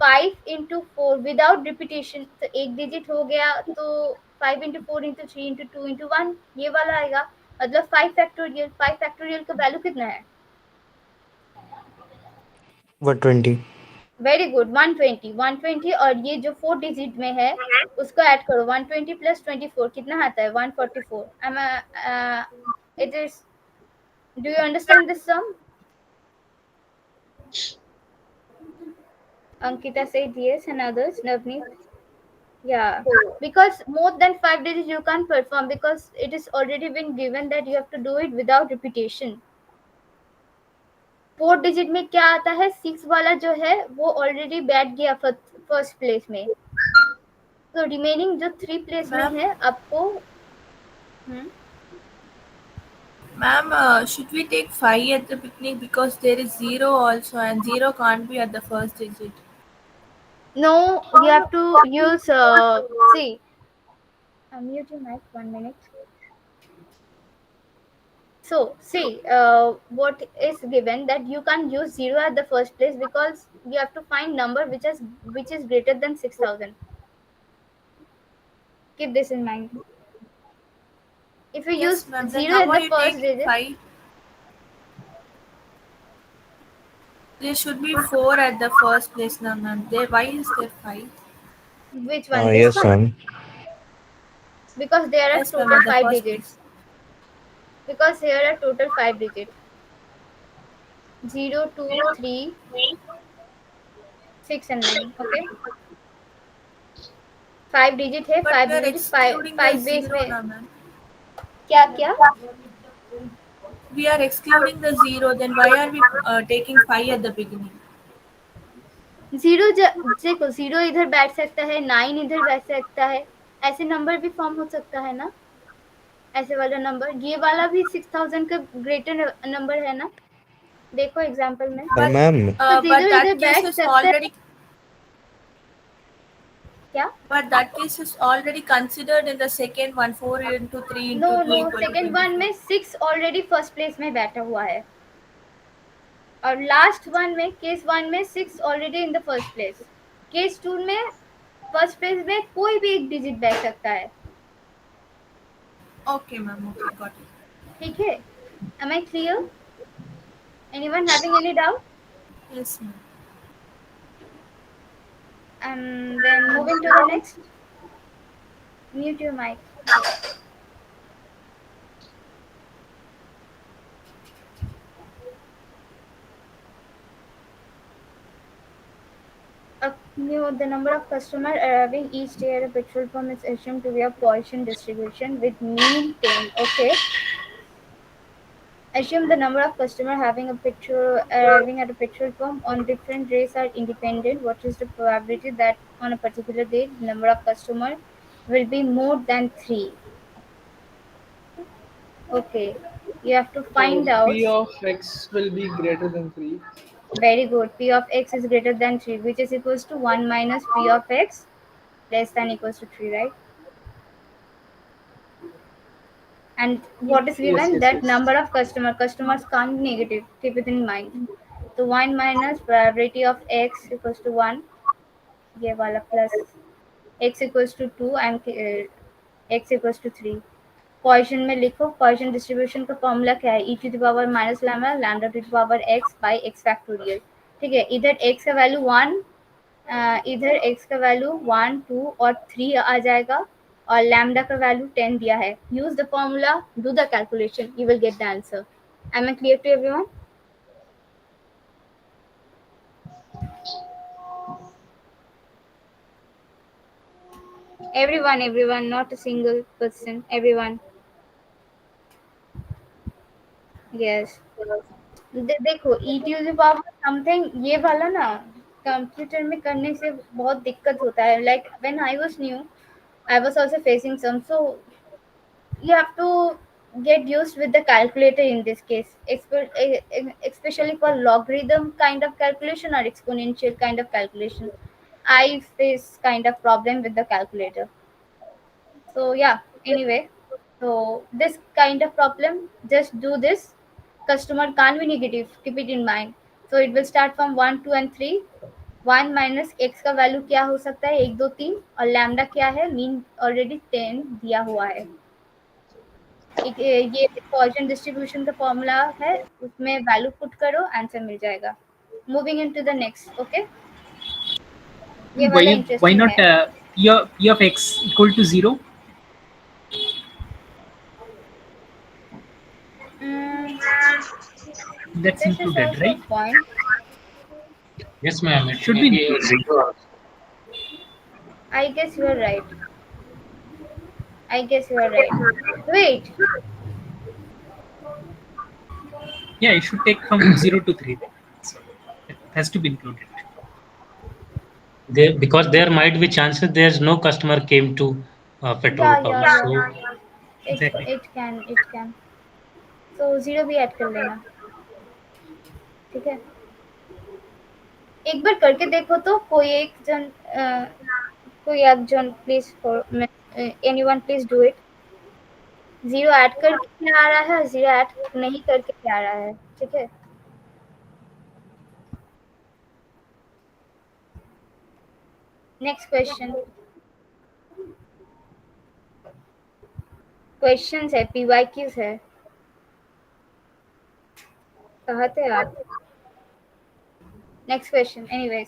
Speaker 1: 5 इंटू 4 विदाउट रिपीटेशन, तो एक डिजिट हो गया. तो 5 इंटू 4 इंटू 3 इंटू 2 इंटू 1 ये वाला आएगा, मतलब 5 फैक्टोरियल. 5 फैक्टोरियल का वैल्यू कितना है?
Speaker 6: 120.
Speaker 1: Very good, 120. 120 और ये जो 4 डिजिट में है उसको ऐड करो. 120 प्लस 24 कितना आता है? 144. It is, do you understand this sum? Ankita said yes, and others, Navneet? Yeah, because more than 5 digits you can't perform because it is already been given that you have to do it without repetition. 4 digit में क्या आता है? 6 वाला जो है वो already बैठ गया फर्स्ट प्लेस में, तो रिमेनिंग जो 3 प्लेस में है आपको.
Speaker 7: Ma'am, should we take 5 at the beginning because there is 0 also and 0 can't be at the first digit?
Speaker 1: No, you have to use see, mute your mic 1 minute. So see, what is given that you can't use 0 at the first place because you have to find number which is greater than 6,000. Keep this in mind. If you
Speaker 7: Yes,
Speaker 1: use
Speaker 7: ma'am. Then
Speaker 1: 0
Speaker 7: how
Speaker 1: at
Speaker 7: are
Speaker 1: the
Speaker 7: you
Speaker 1: first
Speaker 7: taking
Speaker 1: digit,
Speaker 7: 5? There should be 4 at the first place now, ma'am. There, why is there 5?
Speaker 1: which one? This
Speaker 6: Yes,
Speaker 1: one?
Speaker 6: ma'am.
Speaker 1: Because there are
Speaker 7: Yes, ma'am,
Speaker 1: total
Speaker 7: at the
Speaker 1: 5
Speaker 7: first
Speaker 1: digits.
Speaker 7: place.
Speaker 1: Because here are total 5 digits. 0 2 3 6 and 9. Okay, 5 digit है.
Speaker 7: But
Speaker 1: 5
Speaker 7: we are
Speaker 1: digit
Speaker 7: excluding the
Speaker 1: 5 base
Speaker 7: 0
Speaker 1: में
Speaker 7: now, ma'am.
Speaker 1: क्या क्या?
Speaker 7: We are excluding the 0. Then why are we taking 5 at the beginning?
Speaker 1: 0 देखो 0 इधर बैठ सकता है, 9 इधर बैठ सकता है, ऐसे नंबर भी फॉर्म हो सकता है ना. ऐसे वाला नंबर, ये वाला भी 6,000 का ग्रेटर नंबर है ना, देखो एग्जांपल में.
Speaker 6: But ma'am,
Speaker 1: तो
Speaker 7: But
Speaker 1: 0
Speaker 7: that
Speaker 1: इधर
Speaker 7: case
Speaker 1: बैठ
Speaker 7: is
Speaker 1: सकता है
Speaker 7: already.
Speaker 1: क्या?
Speaker 7: But that case is already considered in the second one. 4 into 3 into
Speaker 1: no
Speaker 7: 2
Speaker 1: no,
Speaker 7: equal to
Speaker 1: second one
Speaker 7: 24.
Speaker 1: में 6 ऑलरेडी फर्स्ट प्लेस में बैठा हुआ है, और लास्ट वन में केस 1 में 6 already in the first place. Case 2 में फर्स्ट प्लेस में कोई भी एक डिजिट बैठ सकता है.
Speaker 7: Okay, ma'am. Okay, got it.
Speaker 1: ठीक है? Am I clear? Anyone having any doubt?
Speaker 7: Yes, ma'am.
Speaker 1: And then moving to the next. Mute your mic. The number of customers arriving each day at a petrol pump is assumed to be a Poisson distribution with mean 10. Okay. Assume the number of customers having a petrol arriving at a petrol pump on different days are independent. What is the probability that on a particular day the number of customers will be more than 3? Okay. You have to find
Speaker 5: So
Speaker 1: out.
Speaker 5: P of X will be greater than 3.
Speaker 1: Very good. P of x is greater than 3, which is equals to 1 minus P of x less than equals to 3, right? And what is
Speaker 5: Yes,
Speaker 1: given?
Speaker 5: yes,
Speaker 1: That
Speaker 5: yes.
Speaker 1: number of customers can't be negative. Keep it in mind. So 1 minus probability of x equals to 1. ये वाला plus x equals to 2 and x equals to 3. Poisson में लिखो. Poisson distribution का formula क्या है? e to the power minus lambda lambda to the power x by x factorial. ठीक है. इधर x का वैल्यू 1, इधर x का वैल्यू 1, 2 और 3 आ जाएगा और लैम्डा का वैल्यू 10 दिया है. Use the formula, do the calculation, you will get the answer. Am I clear to everyone? Everyone, not a single person, everyone. Yes. देखो e to the power something ये वाला ना कंप्यूटर में करने से बहुत दिक्कत होता है. Like when I was new I was also facing some. So you have to get used with the calculator in this case, especially for logarithm kind of calculation or exponential kind of calculation. I face kind of problem with the calculator. So yeah, anyway, so this kind of problem, just do this. Customer can't be negative, keep it in mind. So it will start from 1, 2 and 3. 1 minus x का value क्या हो सकता है? 1, 2, 3. और lambda क्या है? Mean already 10 दिया हुआ है. ये पॉइसन डिस्ट्रीब्यूशन का फॉर्मूला है, उसमें वैल्यू पुट करो, आंसर मिल जाएगा. Moving into the next. Okay, ये वाला
Speaker 2: Why
Speaker 1: इंटरेस्टिंग
Speaker 2: not
Speaker 1: है.
Speaker 2: P of x equal to 0?
Speaker 1: Mm,
Speaker 2: That's
Speaker 1: this is
Speaker 2: included,
Speaker 1: also a
Speaker 2: right?
Speaker 1: point.
Speaker 4: Yes, ma'am. It
Speaker 2: Should
Speaker 4: may
Speaker 2: be
Speaker 4: be a
Speaker 2: included.
Speaker 4: zero.
Speaker 1: I guess you are right. I guess you are right. Wait,
Speaker 2: Yeah, it should take from 0 to 3. So it has to be included.
Speaker 4: There, because there might be chances there's no customer came to petrol
Speaker 1: yeah,
Speaker 4: pump.
Speaker 1: yeah,
Speaker 4: So
Speaker 1: yeah.
Speaker 2: Exactly.
Speaker 1: It can. So 0 भी add कर लेना. ठीक है, एक बार करके देखो तो. कोई एक जन कोई एक जन please for anyone please do it. 0 add करके क्या आ रहा है और 0 ऐड नहीं करके क्या आ रहा है. ठीक है. Next question. क्वेश्चंस है, पीवाईक्यूज है. कहाँ थे आप? Next question. एनीवेज,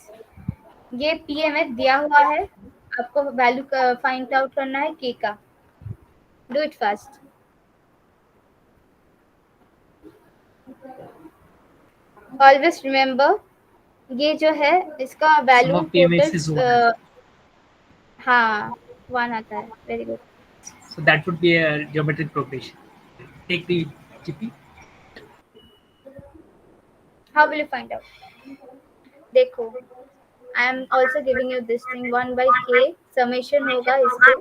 Speaker 1: ये पीएमएस दिया हुआ है, आपको वैल्यू फाइंड आउट करना है के का. Do it fast. Always remember, ये जो है इसका
Speaker 2: Sum
Speaker 1: value
Speaker 2: of PMX
Speaker 1: total
Speaker 2: is 1.
Speaker 1: हाँ 1 आता है. Very good.
Speaker 2: So that would be a geometric progression. Take the GP.
Speaker 1: How will you find out? देखो, I am also giving you this thing. 1 by K summation होगा इसके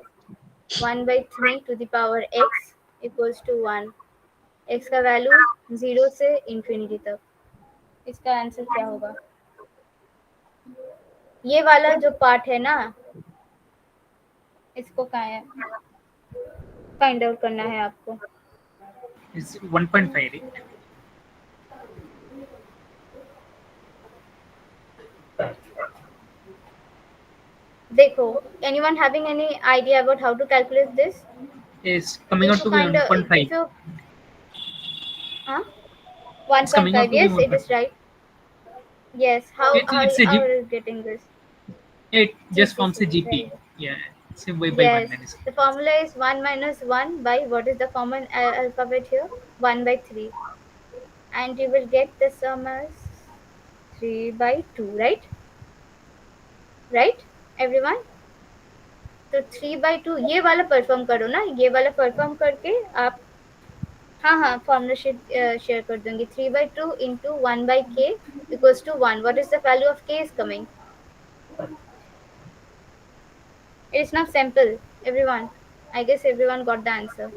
Speaker 1: 1 by 3 to the power X equals to 1. X का value 0 से infinity तक. इसका answer क्या होगा? ये वाला जो पार्ट है ना, इसको फाइंड आउट करना है आपको.
Speaker 2: It's 1.5, right?
Speaker 1: देखो, anyone having any idea about how to calculate this?
Speaker 2: Is coming out
Speaker 1: If
Speaker 2: to
Speaker 1: you
Speaker 2: be
Speaker 1: find a,
Speaker 2: 1.5.
Speaker 1: if you huh?
Speaker 2: It's coming out
Speaker 1: 1.5.
Speaker 2: to be
Speaker 1: Yes, it
Speaker 2: 1.5.
Speaker 1: is right. Yes. How
Speaker 2: It's a
Speaker 1: how
Speaker 2: G.
Speaker 1: are you getting this?
Speaker 2: It just
Speaker 1: GP,
Speaker 2: forms a
Speaker 1: very
Speaker 2: GP.
Speaker 1: good.
Speaker 2: Yeah. Same way by 1
Speaker 1: Yes,
Speaker 2: minus.
Speaker 1: the formula is 1 minus 1 by, what is the common alphabet here? 1 by 3. And you will get the sum as 3 by 2, right? Right everyone? तो 3/2 ये वाला perform करो ना, ये वाला perform करके आप, हाँ हाँ फॉर्मूला शीट शेयर कर दूंगी. 3/2 into 1/k equals to 1. What is the value of k is coming? It is now simple, everyone. I guess everyone got the answer.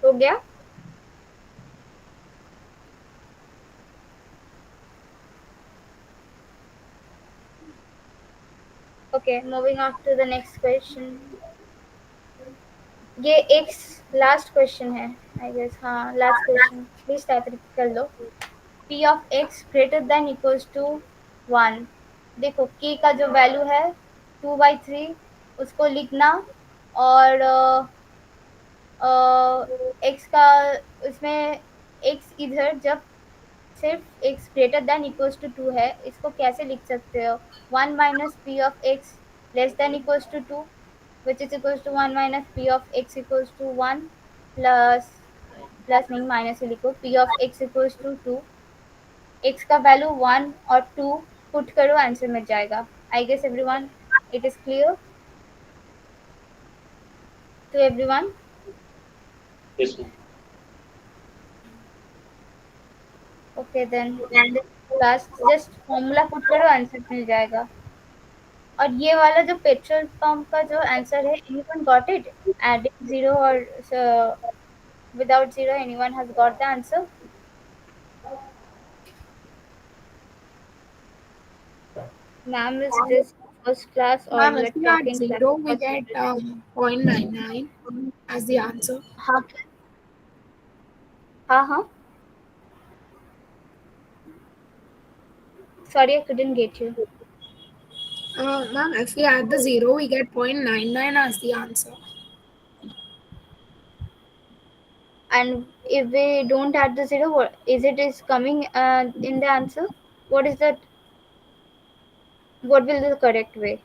Speaker 1: हो गया? Okay, moving on to the next question. ये एक last question है I guess. हाँ last question, please type कर लो. p of x greater than equals to 1. देखो k का जो वैल्यू है 2/3 उसको लिखना, और x का उसमें x इधर जब सिर्फ x greater than equals to 2 है, इसको कैसे लिख सकते हो? 1 minus p of x less than equals to 2 which is equals to 1 minus p of x equals to 1 plus, plus नहीं माइनस ही लिखो, p of x equals to 2. x का वैल्यू 1 और 2 पुट करो, आंसर मिल जाएगा. I guess everyone it is clear to everyone?
Speaker 4: Yes, ma'am.
Speaker 1: Okay then last just formula put करो, answer मिल जाएगा. और ये वाला जो पेट्रोल पंप का जो आंसर है, anyone got it? Adding zero और without zero, anyone has got the answer? Ma'am, is this first class or
Speaker 9: Ma'am,
Speaker 1: you
Speaker 9: if
Speaker 1: are
Speaker 9: we add
Speaker 1: talking class?
Speaker 9: 0, we get 0.99 as the answer.
Speaker 1: हाँ हाँ हाँ. Sorry, I couldn't get you.
Speaker 9: Ma'am, if we add the 0, we get 0.99 as the answer.
Speaker 1: And if we don't add the zero, what is it is coming in the answer? What is that? What will be the correct way?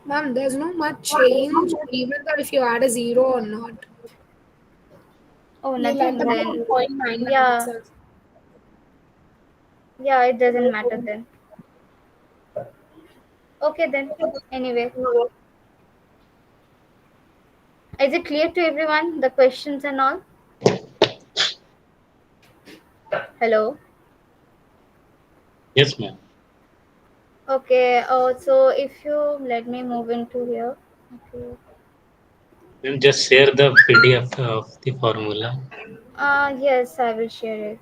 Speaker 9: Ma'am, there's no much change even though if you add a 0 or not.
Speaker 1: Oh,
Speaker 9: You'll at
Speaker 1: nothing
Speaker 9: the
Speaker 1: then.
Speaker 9: 0.99
Speaker 1: Yeah,
Speaker 9: itself.
Speaker 1: yeah, it doesn't matter then. Okay then. Anyway, is it clear to everyone the questions and all? Hello.
Speaker 4: Yes, ma'am.
Speaker 1: Okay. So if you let me move into here. Okay.
Speaker 4: Ma'am, just share the PDF of the formula.
Speaker 1: Yes, I will share it.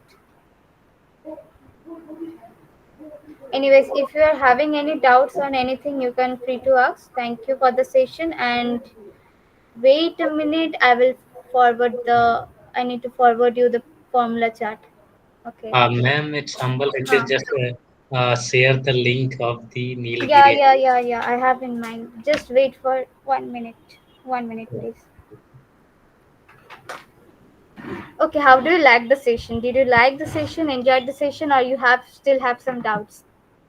Speaker 1: Anyways, if you are having any doubts on anything, you can free to ask. Thank you for the session, and wait a minute. I need to forward you the formula chart. Okay.
Speaker 4: Ma'am, it's humble. It is
Speaker 1: Huh.
Speaker 4: just share the link of the
Speaker 1: Yeah,
Speaker 4: Nilgiri.
Speaker 1: yeah, yeah, yeah. I have in mind. Just wait for 1 minute. 1 minute, please. Okay. How do you like the session? Did you like the session? Enjoyed the session, or you have still have some doubts?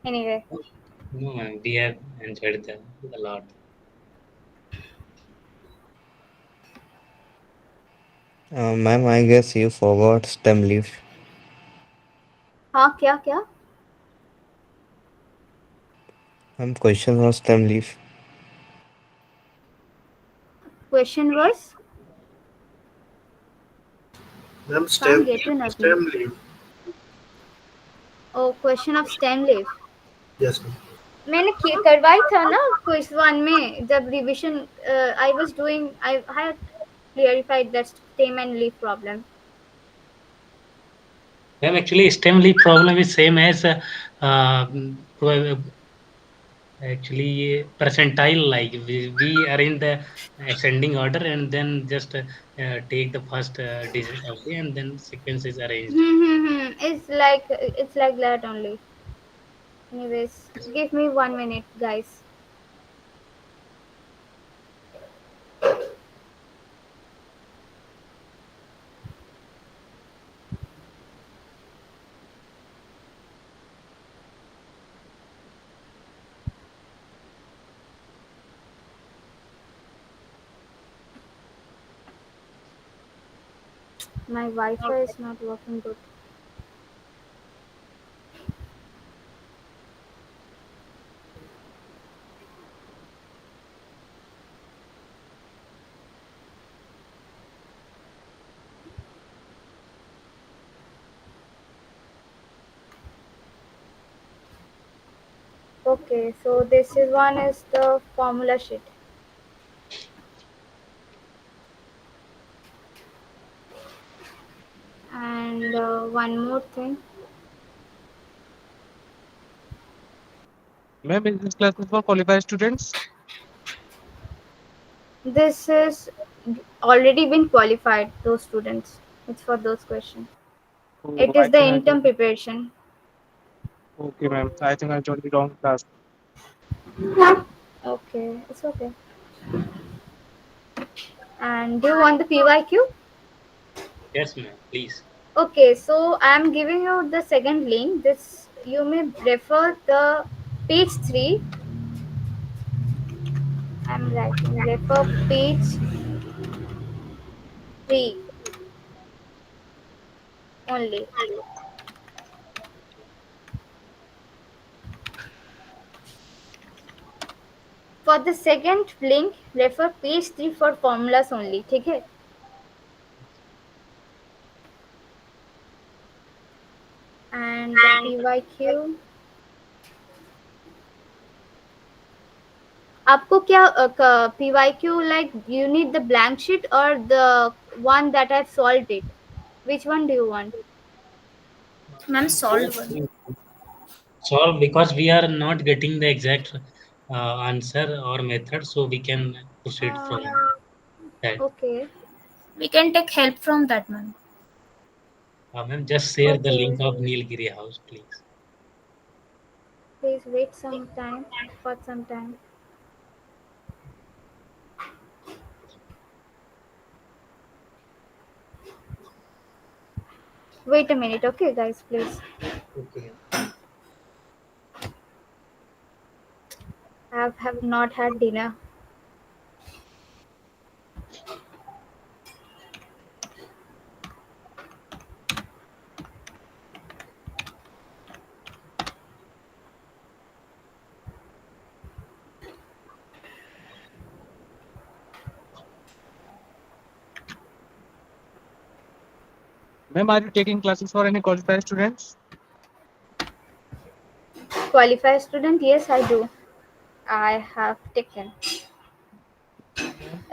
Speaker 1: Anyway.
Speaker 4: No, ma'am, we have enjoyed them a lot.
Speaker 6: Ma'am, I guess you forgot stem leaf.
Speaker 1: हाँ क्या क्या?
Speaker 6: Ma'am, question was stem leaf.
Speaker 1: Question was?
Speaker 3: Ma'am,
Speaker 1: Can't get you nothing.
Speaker 3: stem leaf.
Speaker 1: Oh, question of stem leaf.
Speaker 3: Yes, ma'am.
Speaker 1: मैंने करवाई था ना quiz 1 में, जब revision I was doing, I had clarified that stem and leaf problem.
Speaker 4: Ma'am, actually, stem leaf problem is same as actually percentile. Like we are in the ascending order and then just take the first digit of the and then sequence is arranged.
Speaker 1: It's like that only. Anyways, give me 1 minute, guys. My Wi-Fi is not working good. Okay, so this is one is the formula sheet. And one more thing.
Speaker 10: Ma'am, is this class is for qualified students?
Speaker 1: This is already been qualified, those students. It's for those questions.
Speaker 10: Oh,
Speaker 1: It is
Speaker 10: I
Speaker 1: the
Speaker 10: think I
Speaker 1: interim
Speaker 10: joined.
Speaker 1: preparation.
Speaker 10: Okay, ma'am. I think I joined the wrong class.
Speaker 1: Okay, it's okay. And do you want the PYQ?
Speaker 4: Yes, ma'am. Please.
Speaker 1: Okay, so I'm giving you the second link. This you may refer the page 3. I'm writing refer page 3 only. For the second link, refer page 3 for formulas only. ठीक है? And the PYQ. आपको क्या PYQ like you need the blank sheet or the one that I've solved it? Which one do you want?
Speaker 7: Ma'am, solved one.
Speaker 4: Solve, because we are not getting the exact answer or method, so we can proceed from that.
Speaker 1: Okay.
Speaker 7: We can take help from that, ma'am.
Speaker 4: Ma'am, just share the
Speaker 1: Okay.
Speaker 4: link of Nilgiri House, please.
Speaker 1: Please wait some time for some time. Wait a minute, okay, guys, please.
Speaker 4: Okay.
Speaker 1: I have not had dinner.
Speaker 10: Ma'am, are you taking classes for any qualified students?
Speaker 1: Qualified student? Yes, I do. I have taken.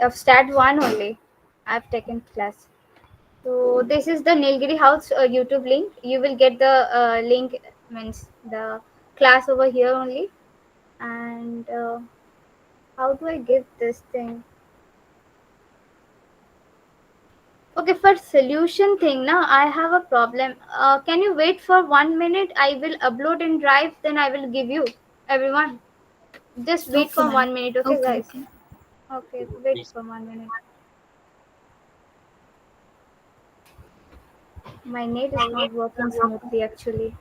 Speaker 1: Of Stat 1 only. I've taken class. So this is the Nilgiri House YouTube link. You will get the link, means the class over here only. And how do I give this thing? Okay, for solution thing now, I have a problem. Can you wait for 1 minute? I will upload in Drive, then I will give you everyone. Just wait
Speaker 7: Okay,
Speaker 1: for
Speaker 7: ma'am.
Speaker 1: 1 minute, okay,
Speaker 7: Okay,
Speaker 1: guys?
Speaker 7: okay.
Speaker 1: Okay, wait
Speaker 4: Please.
Speaker 1: for 1 minute. My net is not working smoothly actually.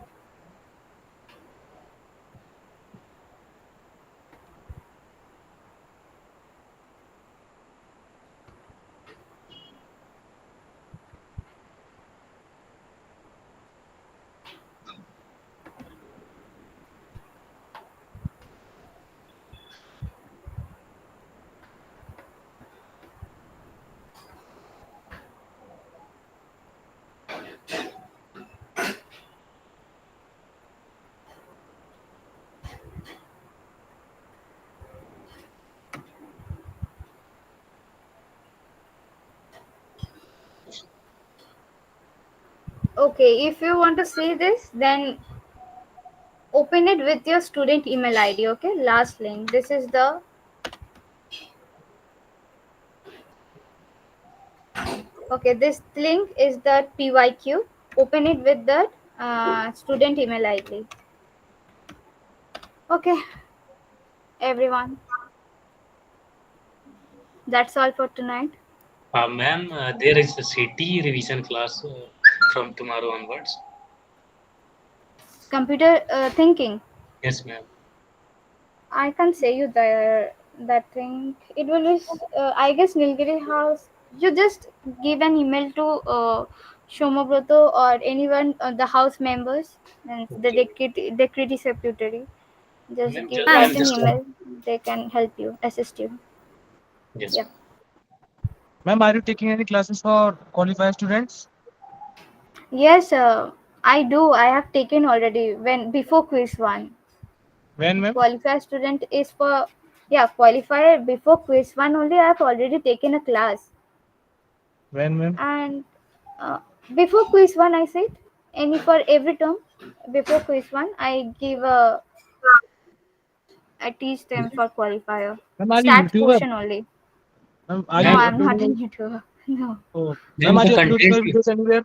Speaker 1: Okay, if you want to see this, then open it with your student email ID. Okay, last link. This is the okay. This link is the PYQ. Open it with the student email ID. Okay, everyone. That's all for tonight.
Speaker 4: Ma'am, there is a city revision class from tomorrow onwards.
Speaker 1: Computer thinking.
Speaker 4: Yes, ma'am.
Speaker 1: I can't say you the that thing. It will be. I guess Nilgiri House. You just give an email to Shomobroto or anyone, the house members and the
Speaker 4: Okay.
Speaker 1: deputy secretary. Just
Speaker 4: Ma'am,
Speaker 1: give
Speaker 4: just,
Speaker 1: write
Speaker 4: ma'am,
Speaker 1: an
Speaker 4: just
Speaker 1: email. They can help you, assist you.
Speaker 4: yes.
Speaker 1: Yeah.
Speaker 10: Ma'am, are you taking any classes for qualified students?
Speaker 1: Yes, I do. I have taken already when before quiz one.
Speaker 10: When, ma'am?
Speaker 1: Qualified student is for, yeah, qualifier before quiz one only. I have already taken a class.
Speaker 10: When, ma'am?
Speaker 1: And uh, before quiz one, I said any for every term. Before quiz one, I teach them for qualifier.
Speaker 10: Ma'am, are you
Speaker 1: Stats
Speaker 10: YouTuber?
Speaker 1: portion only.
Speaker 10: Ma'am, are
Speaker 1: No,
Speaker 10: you
Speaker 4: Ma'am,
Speaker 1: I'm not a
Speaker 10: uploading?
Speaker 1: YouTuber. No.
Speaker 10: Oh, ma'am,
Speaker 4: ma'am,
Speaker 10: are
Speaker 4: the
Speaker 10: you uploading
Speaker 4: content
Speaker 10: your videos anywhere?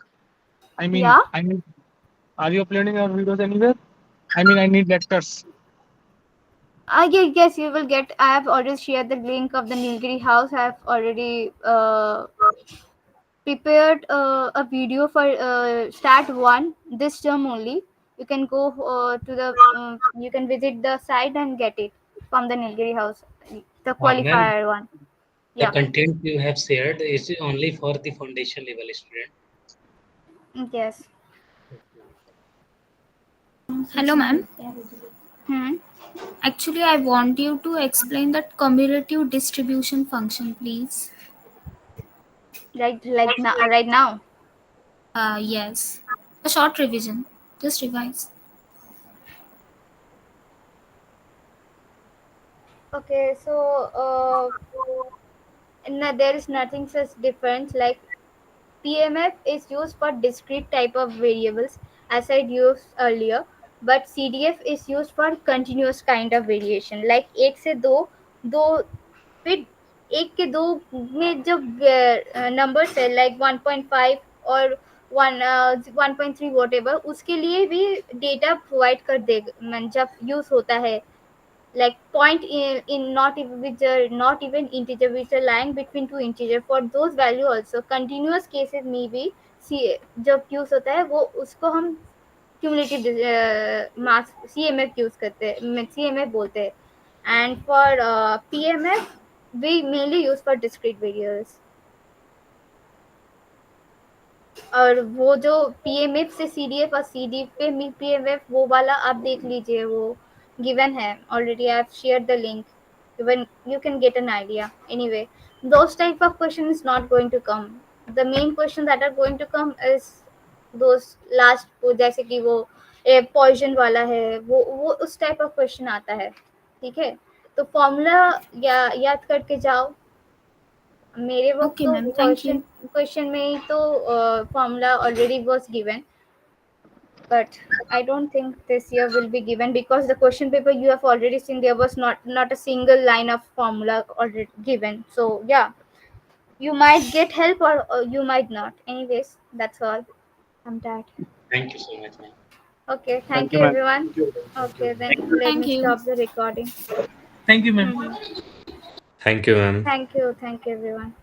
Speaker 1: Yeah.
Speaker 10: I mean, are you uploading your videos anywhere? I mean, I need lectures.
Speaker 1: Yes, you will get. I have already shared the link of the Nilgiri house. I have already prepared a video for start one this term only. You can go to the you can visit the site and get it from the Nilgiri house, the
Speaker 4: ma'am,
Speaker 1: qualifier one.
Speaker 4: the
Speaker 1: Yeah.
Speaker 4: content you have shared is only for the foundation level student.
Speaker 1: Yes.
Speaker 11: Hello, ma'am.
Speaker 1: Hmm.
Speaker 11: Actually, I want you to explain that cumulative distribution function, please.
Speaker 1: Like now, right now.
Speaker 11: Yes. A short revision. Just revise.
Speaker 1: Okay, so no, there is nothing such difference. Like PMF is used for discrete type of variables, as I used earlier, but CDF is used for continuous kind of variation. Like एक से दो फिर एक के दो में जो numbers है like 1.5 और 1.3 whatever, उसके लिए भी डेटा प्रोवाइड कर देगा जब यूज होता है. Like point in not which are not even integer, which are lying between two integer, for those value also continuous cases में भी जब यूज होता है वो उसको हम क्यूमुलेटिव मास CMF यूज करते हैं, CMF बोलते हैं. And for PMF we mainly use for discrete variables. और वो जो PMF से CDF और CDF पे PMF वो वाला आप देख लीजिए, वो given है already. I have shared the link. Even you can get an idea. Anyway, those type of question is not going to come. The main question that are going to come is those last, वो जैसे कि वो poison वाला है, वो उस type of question आता है. ठीक है, तो फॉर्मूला याद करके जाओ. मेरे वक्त
Speaker 11: Okay,
Speaker 1: तो
Speaker 11: ma'am. Thank you.
Speaker 1: क्वेश्चन में ही तो formula already was given, but I don't think this year will be given because the question paper you have already seen, there was not a single line of formula already given. So yeah, you might get help or you might not. Anyways, that's all. I'm tired.
Speaker 4: Thank you so much, ma'am.
Speaker 1: Okay,
Speaker 10: Thank
Speaker 1: thank
Speaker 10: you,
Speaker 1: you
Speaker 10: ma'am.
Speaker 1: everyone. Okay, then let
Speaker 11: Thank
Speaker 1: me
Speaker 11: you.
Speaker 1: stop the recording.
Speaker 2: Thank you, ma'am.
Speaker 1: Mhm.
Speaker 6: Thank you, ma'am.
Speaker 1: Thank you everyone.